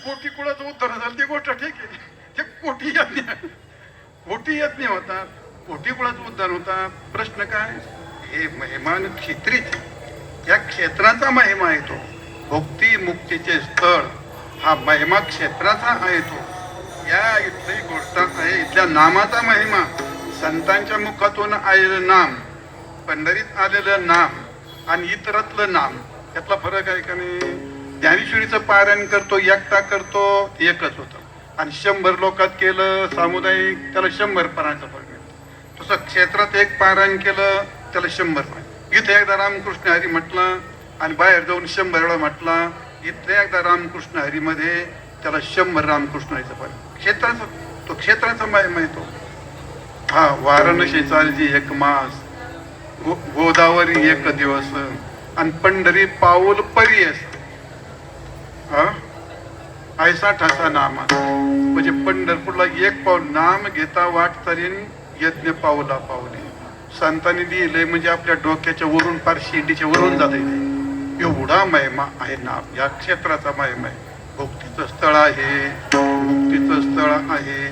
कोटी कुळाचं उत्तर झालं ती गोष्ट ठीक आहे. ते कोटी यज्ञ होतात, कोटी कुळाचं उद्धार होतात. प्रश्न काय? हे महिमान क्षेत्रीच. या क्षेत्राचा महिमा येतो. भुक्ती मुक्तीचे स्थळ हा महिमा क्षेत्राचा आहे. तो या इथली गोष्ट आहे. इथल्या नामाचा महिमा. संतांच्या मुखातून आलेलं नाम, पंढरीत आलेलं नाम आणि इतरातलं नाम यातला फरक आहे का नाही? ज्ञानेश्वरीचं पारायण करतो एकटा करतो एकच होतं आणि 100 लोकात केलं सामुदायिक त्याला 100 पारायणचा फरक मिळतो. तसं क्षेत्रात एक पारायण केलं त्याला 100 पारायण. इथे एकदा रामकृष्ण हरी म्हटला आणि बाहेर जाऊन 100 वेळा म्हटला. इथे एकदा रामकृष्ण हरीमध्ये त्याला 100 रामकृष्ण हरीचा पारायण. क्षेत्राचा तो क्षेत्राचा महिमा येतो. हा वाराणसी चालजी 1 मास, गोदावरी 1 दिवस आणि पंढरी पाऊल परियस. ऐसा ठसा नामा म्हणजे पंढरपूरला 1 पाऊल नाम घेता वाट चालीन यज्ञ पाऊला पाऊले. संतांनी दिले म्हणजे आपल्या डोक्याच्या वरून फार शिंडीच्या वरून जाते. एवढा महिमा आहे नाम. या क्षेत्राचा महिमा आहे. भुक्तीचं स्थळ आहे, मुक्तीचं स्थळ आहे.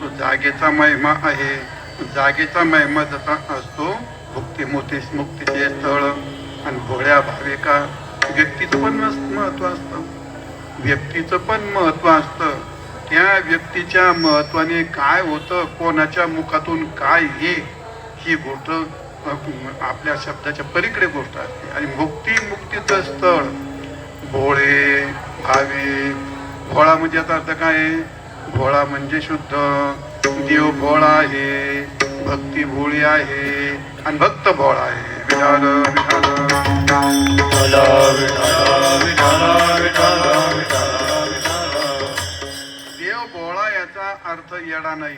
तो जागेचा महिमा आहे. जागेचा महिमा जसा असतो भुक्ती मुक्तीचे स्थळ आणि भोळ्या भाविका व्यक्तीचं पण महत्व असतं. व्यक्तीचं पण महत्व असतं. त्या व्यक्तीच्या महत्वाने काय होतं, कोणाच्या मुखातून काय ये ही गोष्ट आपल्या शब्दाच्या पलीकडे गोष्ट असते. आणि मुक्तीचं स्थळ भोळे भाविक. भोळा म्हणजे याचा अर्थ काय? भोळा म्हणजे शुद्ध. देव भोळा आहे. भक्ती भोळी आहे आणि भक्त भोळा आहे. विठाल विठाल विठ्ठल विठ्ठल विठ्ठल विठ्ठल विठ्ठल. देव भोळा याचा अर्थ येडा नाही.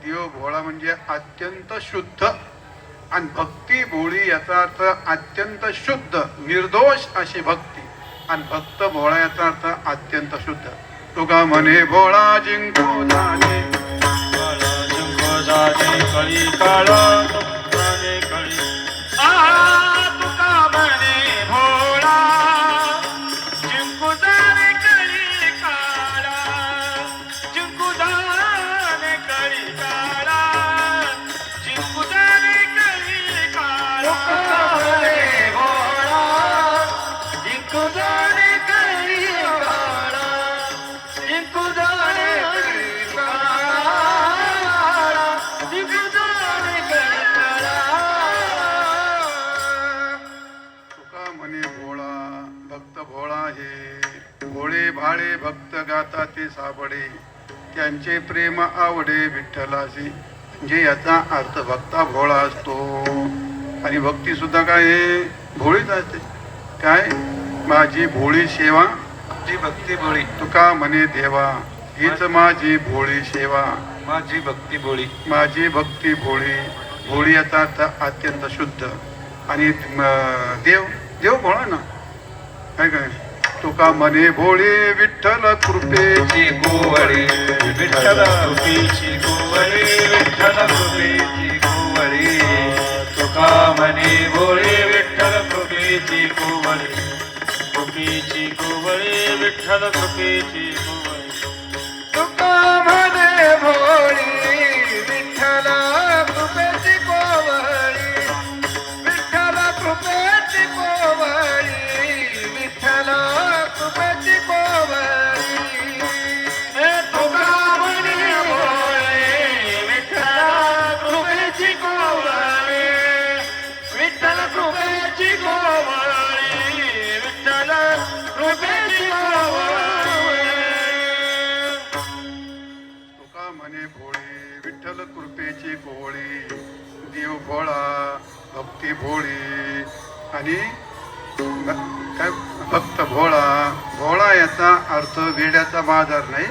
देव भोळा म्हणजे अत्यंत शुद्ध आणि भक्ती भोळी याचा अर्थ अत्यंत शुद्ध निर्दोष अशी भक्ती आणि भक्त भोळा याचा अर्थ अत्यंत शुद्ध. तुका म्हणे भोळा जिंकू जाणे काळा जिंको जाणे कळी काळा जाणे कळी. तुका म्हणे भोळा जिंकू जाणे कळी काळा जिंकू जाणे कळी काळा जिंकू जाणे कळी काळा. जिंकू जाणे कळी काळा जिंकू जाणे कळी काळा जिंकू जाणे कळी काळा. तुका म्हणे भोळा भक्त भोळा हे भोळे भाळे भक्त गाता ते साबडे त्यांचे प्रेम आवडे विठ्ठलासी. म्हणजे याचा अर्थ भक्ता भोळा असतो आणि भक्ती सुद्धा काय आहे भोळीच असते. काय माझी भोळी सेवा जी भक्ती भोळी तुका म्हणे देवा हीच माझी भोळी सेवा. माझी भक्ती भोळी माझी भक्ती भोळी भोळी याचा अर्थ अत्यंत शुद्ध आणि देव देव भोळा ना काय काय. तुका म्हणे भोळे विठ्ठल कृपेची ची गोवळी विठ्ठल कृपेची गोवळी विठ्ठल कृपेची गोवळी. तुका म्हणे भोळे विठ्ठल कृपेची गोवळी कृपेची गोवळी विठ्ठल कृपेची गोवळी. तुका म्हणे भोळी विठ्ठल कृपेची गोवळी विठ्ठल कृपेची गोवळी विठ्ठल कृपेची गोवळी. तुका म्हणे भोळे विठ्ठल कृपेची गोवळी विठ्ठल कृपेची गोवळी विठ्ठल कृपेची गोवळी. तुका म्हणे भोळी विठ्ठल कृपेची गोळी देव भोळा भक्ती भोळी आणि काय भक्त भोळा. भोळा याचा अर्थ वेड्याचा बाजार नाही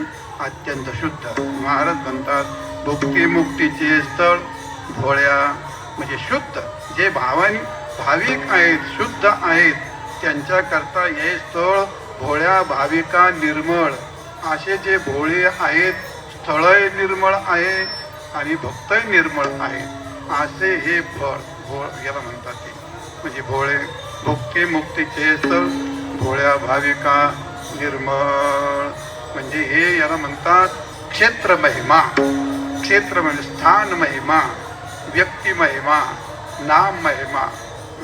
अत्यंत शुद्ध. महाराज म्हणतात भक्ती मुक्तीचे स्थळ भोळ्या म्हणजे शुद्ध जे भाविक आहेत शुद्ध आहेत त्यांच्याकरता हे स्थळ भोळ्या भाविका निर्मळ असे जे भोळे आहेत स्थळही निर्मळ आहे आणि भक्तही निर्मळ आहेत असे हे भोळ याला म्हणतात. ते म्हणजे भोळे भक्ती मुक्तीचे स्थळ भोळ्या भाविका निर्मळ म्हणजे हे याला म्हणतात क्षेत्र महिमा. क्षेत्र म्हणजे स्थान महिमा व्यक्ती महिमा नाम महिमा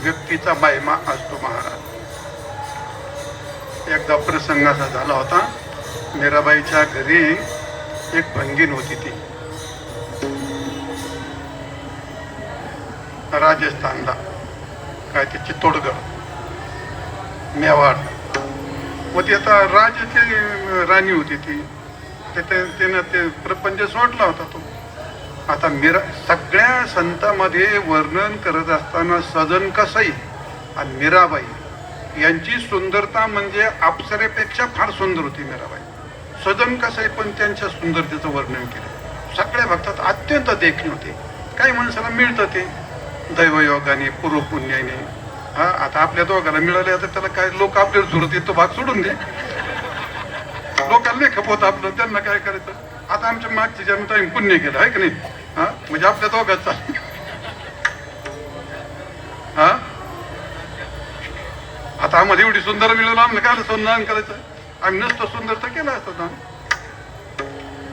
व्यक्तीचा महिमा असतो. महाराज एकदा प्रसंग असा झाला होता. मीराबाईच्या घरी एक भंगीन होती. ती राजस्थानला काय ते चित्तोडगड मेवाड व ती आता राजाची राणी होती. ती त्यानं ते प्रपंच सोडला होता. तो आता सगळ्या संतांमध्ये वर्णन करत असताना सजन कसाई आणि मीराबाई यांची सुंदरता म्हणजे अप्सरेपेक्षा फार सुंदर होती मीराबाई. सजन कसाई पण त्यांच्या सुंदरतेचं वर्णन केलं. सगळ्या भक्तात अत्यंत देखणे होते. काही माणसाला मिळतं ते दैवयोगाने पूर्वपुण्याने. हा आता आपल्या दोघांना मिळाले आता त्याला काय लोक आपल्याला झुरत येतो भाग सोडून दे. लोकांना नाही खपवत आपलं त्यांना काय करायचं. आता आमच्या मागच्या जन्मात आम्ही पुण्य केलं आहे की नाही. हा म्हणजे आपल्या दोघात चाल हा आता आम्हाला एवढी सुंदर मिळून आम्हाला काय संधान करायचं. आम्ही नसतो सुंदर तर केलं असतं ना.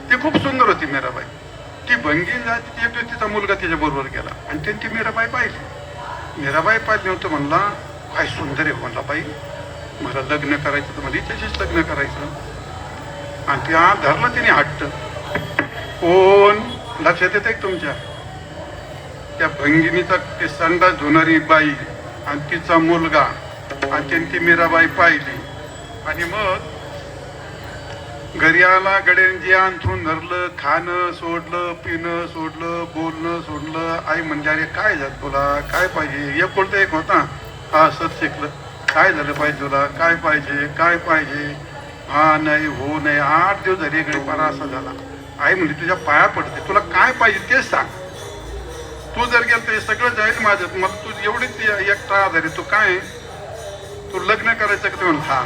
ती खूप सुंदर होती मीराबाई. ती भंगीन जाती एक तिचा मुलगा तिच्या बरोबर गेला आणि त्यांची मीराबाई पाहिली. मीराबाई पाहिली नव्हतं म्हणला काय सुंदर आहे म्हणला बाई मला लग्न करायचं तर मला हिच्याशीच लग्न करायचं. आणि ती धरला तिने हट्ट. कोण लक्षात येते तुमच्या त्या भंगिनीचा ते संडास धुणारी बाई आणि तिचा मुलगा आणि त्यांनी ती मीराबाई पाहिली आणि मग घरी आला गड्यांची अंथरून धरलं, खाणं सोडलं, पिणं सोडलं, बोलणं सोडलं. आई म्हणजे अरे काय झालं तुला, काय पाहिजे? एकुलता एक होता, हा सत शिकलं. काय झालं पाहिजे तुला, काय पाहिजे, काय पाहिजे? हा नाही हो नाही. 8 दिवस झाले गडीपारा असा झाला. आई म्हणजे तुझ्या पाया पडते, तुला काय पाहिजे तेच सांग. तू जर गेलं तर सगळं जाईल माझं. मला तू एवढीच एकटा आधार आहे. तू काय, तू लग्न करायचं का? ते म्हणून हा.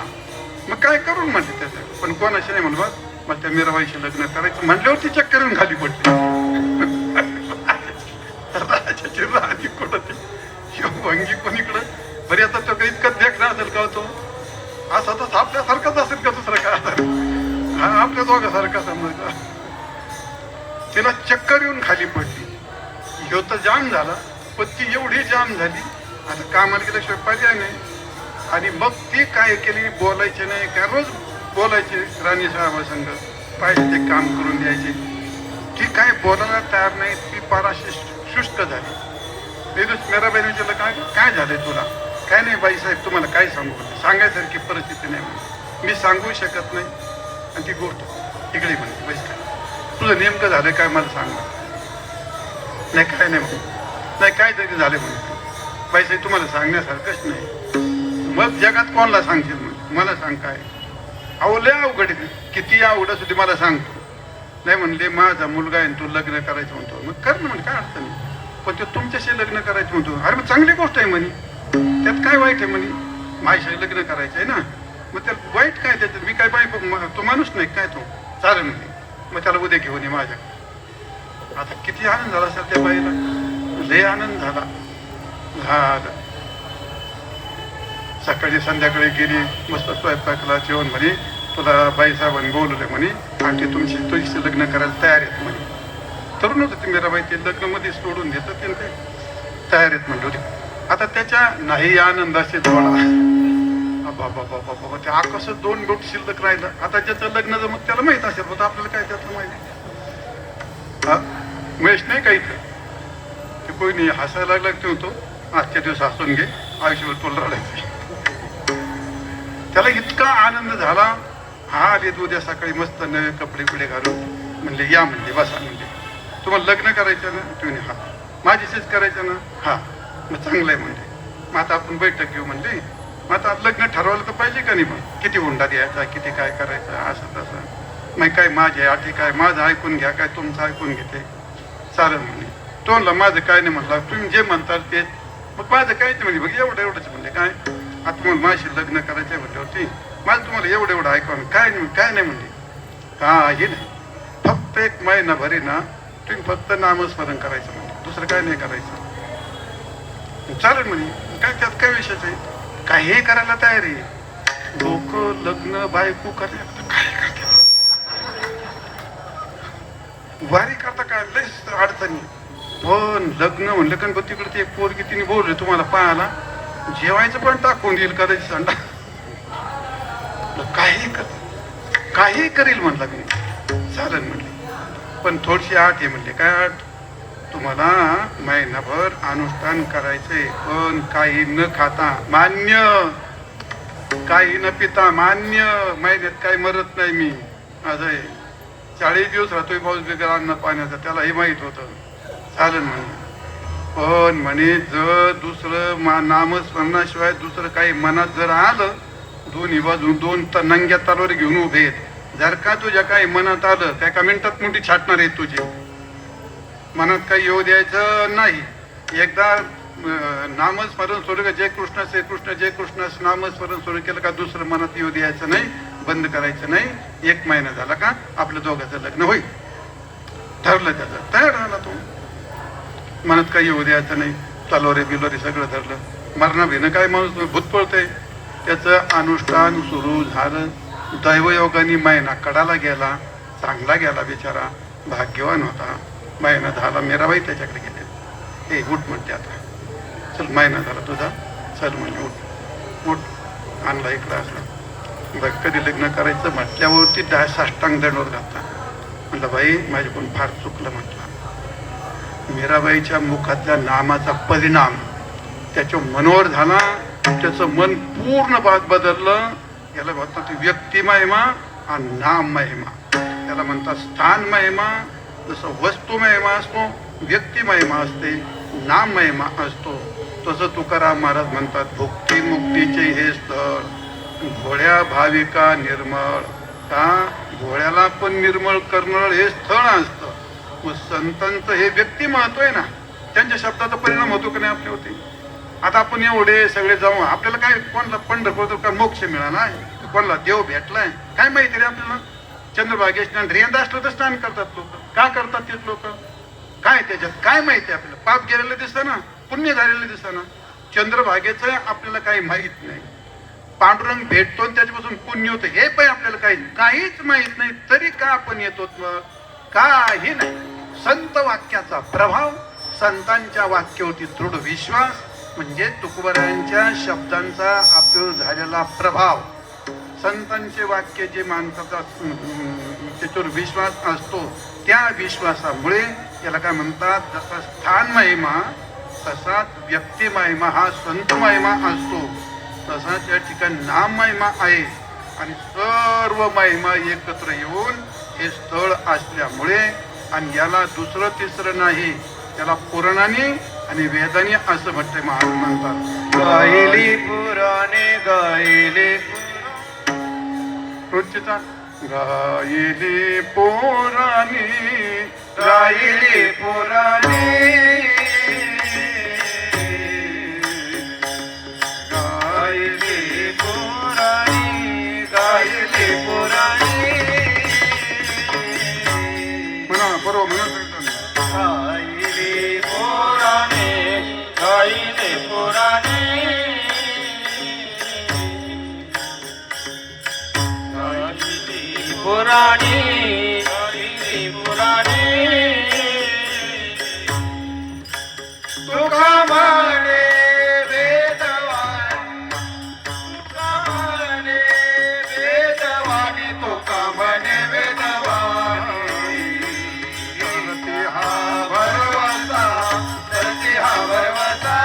मग काय करून म्हणते त्याचं, पण कोणाशी नाही म्हणलं. मग त्या मीराबाईशी लग्न करायचं म्हटल्यावर ती चक्कर खाली पडली. राजाची राणी कुठं ती भंगी कोणीकडं. बरी आता तो काही इतकं देखणार असेल का तो, असा तर आपल्यासारखाच असेल का दुसरं काय असेल? हा आपल्या दोघासारखा समजा. तिला चक्कर येऊन खाली पडली. ह्यो तर जाम झाला, पण ती एवढी जाम झाली आता कामाला गेल्याशिवाय पर्याय नाही. आणि मग ती काय केली, बोलायचे नाही काय, रोज बोलायचे राणी साहेबासंग, पाहिजे ते काम करून द्यायचे. ती काय बोलायला तयार नाही. ती पाराशी शुष्क झाली. मीराबाई विचारलं काय काय झालंय तुला? काय नाही बाईसाहेब, तुम्हाला काय सांगू, सांगायसारखी परिस्थिती नाही म्हणते, मी सांगू शकत नाही. आणि ती गोष्ट इकडे म्हणते, बाई काय तुझं नेमकं झालं काय मला सांग. नाही काय नाही म्हणते, नाही काय तरी झालं म्हणते. बाईसाहेब तुम्हाला सांगण्यासारखंच नाही. मग जगात कोणाला सांगशील मग, मला सांग काय. अहो लय अवघड आहे, किती अवघड असू दे मला सांगतो. नाही म्हणले माझा मुलगा आहे तू लग्न करायचं म्हणतो, मग कर ना म्हणे काय अडचण नाही. पण ते तुमच्याशी लग्न करायचं म्हणतो. अरे मग चांगली गोष्ट आहे म्हणे, त्यात काय वाईट आहे म्हणे, माझ्याशी लग्न करायचं आहे ना, मग त्यात वाईट काय त्याच्यात, मी काय बाई तो माणूस नाही काय तो, चालेल म्हणे. मग त्याला उद्या घेऊन ये माझ्या. आता किती आनंद झाला असेल त्या बाईला, लय आनंद झाला. झालं सकाळी संध्याकाळी गेली, मस्त स्वयंपाकला जेवण म्हणे, तुला बाईसाहेबांनी बोलवले म्हणे आणि ते तुझी लग्न करायला तयार आहेत म्हणे. तरुण होतं ते मीराबाई, ते लग्नामध्ये सोडून देतात ते तयार आहेत म्हणले होते. आता त्याच्या नाही आनंदाचे डोळा, बाबा बाबा ते आकाशात 2 बोट शिल्लक राहिलं. आता ज्याचं लग्न जमत त्याला माहित असेल, होतं आपल्याला काय त्यातलं माहिती. हा महेश नाही काही ते कोणी हसायला लागला ते होतो, आजच्या दिवस हसून घे, आयुष्यभर तुला रडायचं. त्याला इतका आनंद झाला. हा आले उद्या सकाळी मस्त नवे कपडे पिढे घालून म्हणले या म्हणले बसा म्हणले, तुम्हाला लग्न करायचं ना? तुम्ही हा. माझीशीच करायचं ना? हा. मग चांगलं आहे म्हणले, मग आता आपण बैठक घेऊ म्हणले. मग आता लग्न ठरवलं तर पाहिजे का नाही, मग किती हुंडा द्यायचा, किती काय करायचं, असं तसं. मग काय माझे अटी काय, माझं ऐकून घ्या काय तुमचं ऐकून घेते, चालेल म्हणले. तो म्हणला माझं काय नाही म्हणला, तुम्ही जे म्हणताल तेच. मग माझं काहीच म्हणजे बघ एवढंच म्हणले. काय आता तुम्हाला माझी लग्न करायचं म्हटल्यावरती माझं तुम्हाला एवढं ऐकवा, काय नाही म्हणले. काही नाही, फक्त 1 महिनाभर आहे ना तुम्ही फक्त नामस्मरण करायचं म्हणजे, दुसरं काय नाही करायचं. चालेल म्हणे, काय त्यात काय विषयच आहे, काही करायला तयार आहे. लोक लग्न बायको करायला काय करतात, वारी करता काय लयच अडचणी. पण लग्न म्हणलं कारण तिकडे ते एक पोरगी तिने बोलले तुम्हाला पाहायला, जेवायचं पण टाकून देईल कदाचित संडा, काही करील म्हणला मी. चालेल म्हणले, पण थोडीशी आठ आहे म्हणले. काय आठ? तुम्हाला महिनाभर अनुष्ठान करायचंय, पण काही न खाता मान्य, काही न पिता मान्य. महिन्यात काही मरत नाही मी. आज आहे 40 दिवस राहतोय पाऊस बिगर अन्न पाण्याचा, त्यालाही माहित होतं. चालेल म्हणे, पण म्हणे जर दुसरं नामस्मरणाशिवाय दुसरं काही मनात जर आलं, दोन्ही बाजू 2 नंग्या तलवारी घेऊन उभे आहेत. जर का तुझ्या काही मनात आलं, त्या एका मिनिटात मोठी छाटणार आहेत तुझी. मनात काही येऊ द्यायचं नाही. एकदा नामस्मरण सुरू केलं, जय कृष्ण श्री कृष्ण जय कृष्ण नामस्मरण सुरू केलं का दुसरं मनात येऊ द्यायचं नाही, बंद करायचं नाही. 1 महिना झाला का आपल्या दोघांचं लग्न होईल. ठरलं त्याचं, तयार झाला तो. मनात काही येऊ द्यायचं नाही, तलवारी बिलवारी सगळं धरलं. मरणा भिनं काय माणूस भूत पळतंय. त्याचं अनुष्ठान सुरू झालं. दैवयोगाने महिना कडाला गेला, चांगला गेला बिचारा, भाग्यवान होता. महिना झाला, मीराबाई त्याच्याकडे गेले. हे उठ म्हणते, आता चल महिना झाला तुझा, चल म्हणजे उठ आणला इकडं असला. बघ कधी लग्न करायचं म्हटल्यावरती साष्टांग दंडवत घातला. म्हटलं बाई माझ्याकडून फार चुकलं म्हटलं. मीराबाईच्या मुखातल्या नामाचा परिणाम त्याच्या मनावर झाला. त्याचं मन पूर्ण बदललं. याला म्हणतात व्यक्तिमहिमा आणि नाम महिमा. त्याला म्हणतात स्थान महिमा. जसं वस्तू महिमा असतो, व्यक्ती महिमा असते, नाम महिमा असतो, तसं तुकाराम महाराज म्हणतात भुक्ती मुक्तीचे हे स्थळ भोळ्या भाविका निर्मळ. का भोळ्याला पण निर्मळ करणं हे स्थळ असतं. मग संतांचं हे व्यक्ती महत्व आहे ना, त्यांच्या शब्दाचा परिणाम होतो की नाही आपल्यावरती. आता आपण एवढे सगळे जाऊ, आपल्याला काय कोणाला पंढरपूर का मोक्ष मिळाला आहे, कोणाला देव भेटलाय काय माहिती रे आपल्याला. चंद्रभागे स्नान रेंदा असलं तर स्नान करतात लोक. का करतात तेच लोक? काय त्याच्यात काय माहिती आपल्याला? पाप गेलेलं दिसतं ना, पुण्य झालेलं दिसतं ना. चंद्रभागेचं आपल्याला काही माहीत नाही. पांडुरंग भेटतो आणि त्याच्यापासून पुण्य होतं हे पण आपल्याला काहीच माहीत नाही. तरी का आपण येतो? मग काही नाही. संत वाक्याचा प्रभाव, संतांच्या वाक्यावरती दृढ विश्वास म्हणजे तुकोबारायांच्या शब्दांचा आपल्यावर झालेला प्रभाव. संतांचे वाक्य जे माणसाचा त्याच्यावर विश्वास असतो, त्या विश्वासामुळे याला काय म्हणतात, जसा स्थान महिमा तसाच व्यक्ती महिमा हा संत महिमा असतो, तसाच या ठिकाणी नाम महिमा आहे. आणि सर्व महिमा एकत्र येऊन हे स्थळ असल्यामुळे, आणि याला दुसरं तिसरं नाही, त्याला पुराणाने आणि वेदाने असं म्हटले महाराज म्हणतात. गायली पुराणे गायले रोजचा गायले पुराणे गायले पुराणे गायले पुराणे गायले पुराणे म्हणा बरोबर म्हणा. गायले पुराणे गायले पुराणे गायले पुराणे गायले पुराणे तुका म्हणे वेदवाणी तुका म्हणे वेदवाणी तुका म्हणे वेदवाणी हा भरवसा धरती हा भरवसा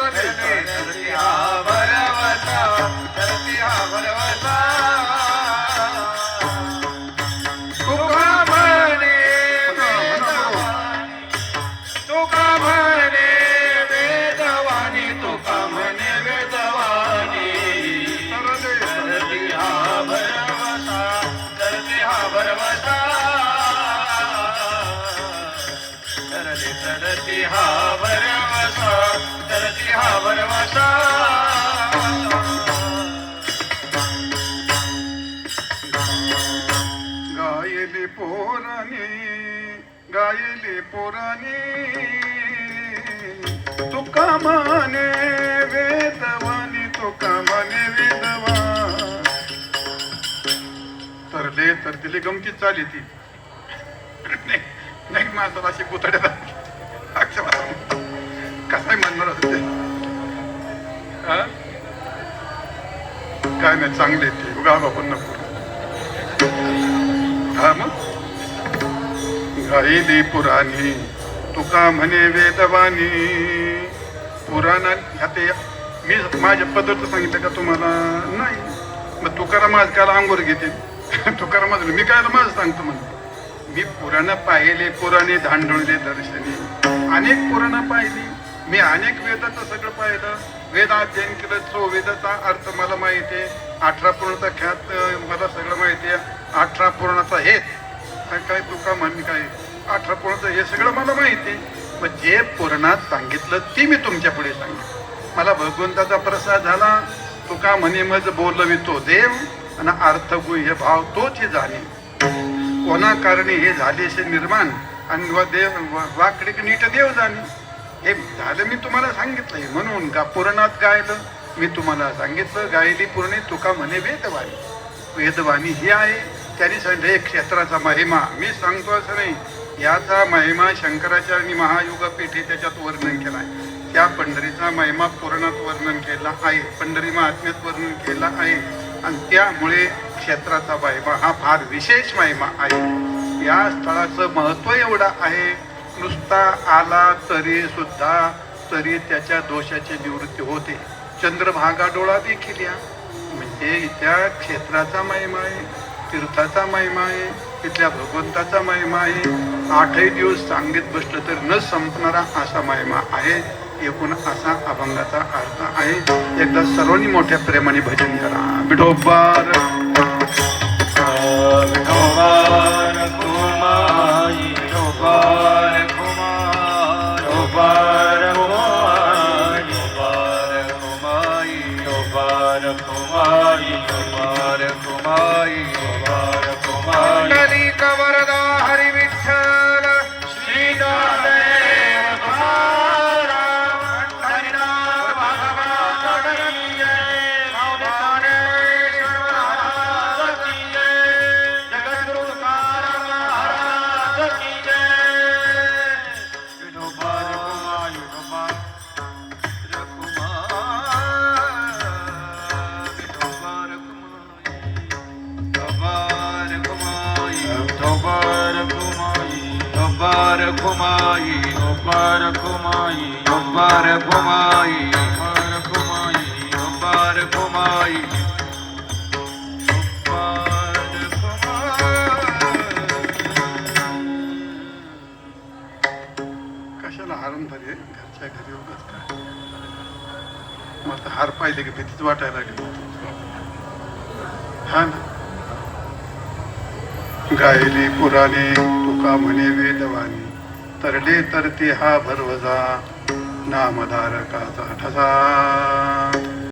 धरती हा भरवसा धरती हा भरवसा तुका म्हणे तुका म्हणे वेदवाणी तुका म्हणे वेदवाणी धरती हा भरवसा धरती हा भरवसा धरती हा भरवसा धरती हा भरवसा गायले पोराने गायले पोराने तुका म्हणे वेदवाणी तुका म्हणे वेदवाणी. तरले तर तिले गमती चाली ती नाही माझा अशी पुतळ्याला कसाय म्हणणार होते. काय नाही चांगले ते उगा बापून नको. हा मग गायली पुराणी तुका म्हणे वेदवाणी. पुराणा ह्या ते मी माझ्या पद्धत सांगितलं का तुम्हाला? नाही. मग तुकाराम माझ काला अंगोर घेते तुकाराम माझं मी काय माझं सांगतो म्हणते. मी पुराणं पाहिले, पुराणे धांडवले दर्शनी, अनेक पुराणं पाहिली मी, अनेक वेदाचं सगळं पाहिलं, वेद अध्ययन केलं, तो वेदाचा अर्थ मला माहिती आहे, 18 पूर्णाचा ख्यात मला सगळं माहिती आहे, 18 पूर्णाचा हेत काय तुका म्हण काय 18 पूर्णाचं हे सगळं मला माहिती आहे. मग जे पुराणात सांगितलं ती मी तुमच्या पुढे सांगितलं. मला भगवंताचा प्रसाद झाला. तुका म्हणे मज बोलवितो देव आणि अर्थगुह्य भाव तोच जाणे. कोणा कारणे हे झालेसे निर्माण आणि देव वाकडे नीट देव जाणे. हे झालं मी तुम्हाला सांगितलंय. म्हणून पुराणात गायलं मी तुम्हाला सांगितलं. गायली पुराणे तुका म्हणे वेदवाणी. वेदवाणी ही आहे. त्यांनी सांगितलं हे क्षेत्राचा महिमा मी सांगतो असं नाही. याचा महिमा शंकराचार्यांनी महायुगपीठे त्याच्यात वर्णन केला आहे. त्या पंढरीचा महिमा पुराणात वर्णन केला आहे, पंढरी महात्म्यात वर्णन केला आहे. आणि त्यामुळे क्षेत्राचा महिमा हा फार विशेष महिमा आहे. या स्थळाचं महत्त्व एवढं आहे, नुसता आला तरी त्याच्या दोषाची निवृत्ती होते. चंद्रभागा डोळा देखील या म्हणजे हे त्या क्षेत्राचा महिमा आहे, तीर्थाचा महिमा आहे, तिथल्या भगवंताचा महिमा आहे. 8ही दिवस सांगीत बसलं तर न संपणारा असा महिमा आहे. एकूण असा अभंगाचा अर्थ आहे. एकदा सर्वांनी मोठ्या प्रेमाने भजन करा. विठोबार विठोबार कुमाई विठोबार कुमार विठोबार कुमाई विठोबार कुमाई विठोबार कुमाई विठोबार कुमाई मंडली कवरदा हरी विठ्ठल श्री दादेव तुकाराम हरिनाम भगवान की जय ज्ञानेश्वर महाराज की जय जगद्गुरु तुकाराम महाराज की जय विठोबार कुमाई विठोबार कुमाई ओबार कुमाई ओबार कुमाई ओबार कुमाई ओबार कुमाई ओबार कशाला हारून धरे घरच्या घरी उगाच काय. मग आता हार पाहिले की भीतीच वाटायला लागली. हा ना, गायली पुराणे तुका म्हणे वेदवाणी, तरले तरते हा भरवजा नामधारकाचा ठसा.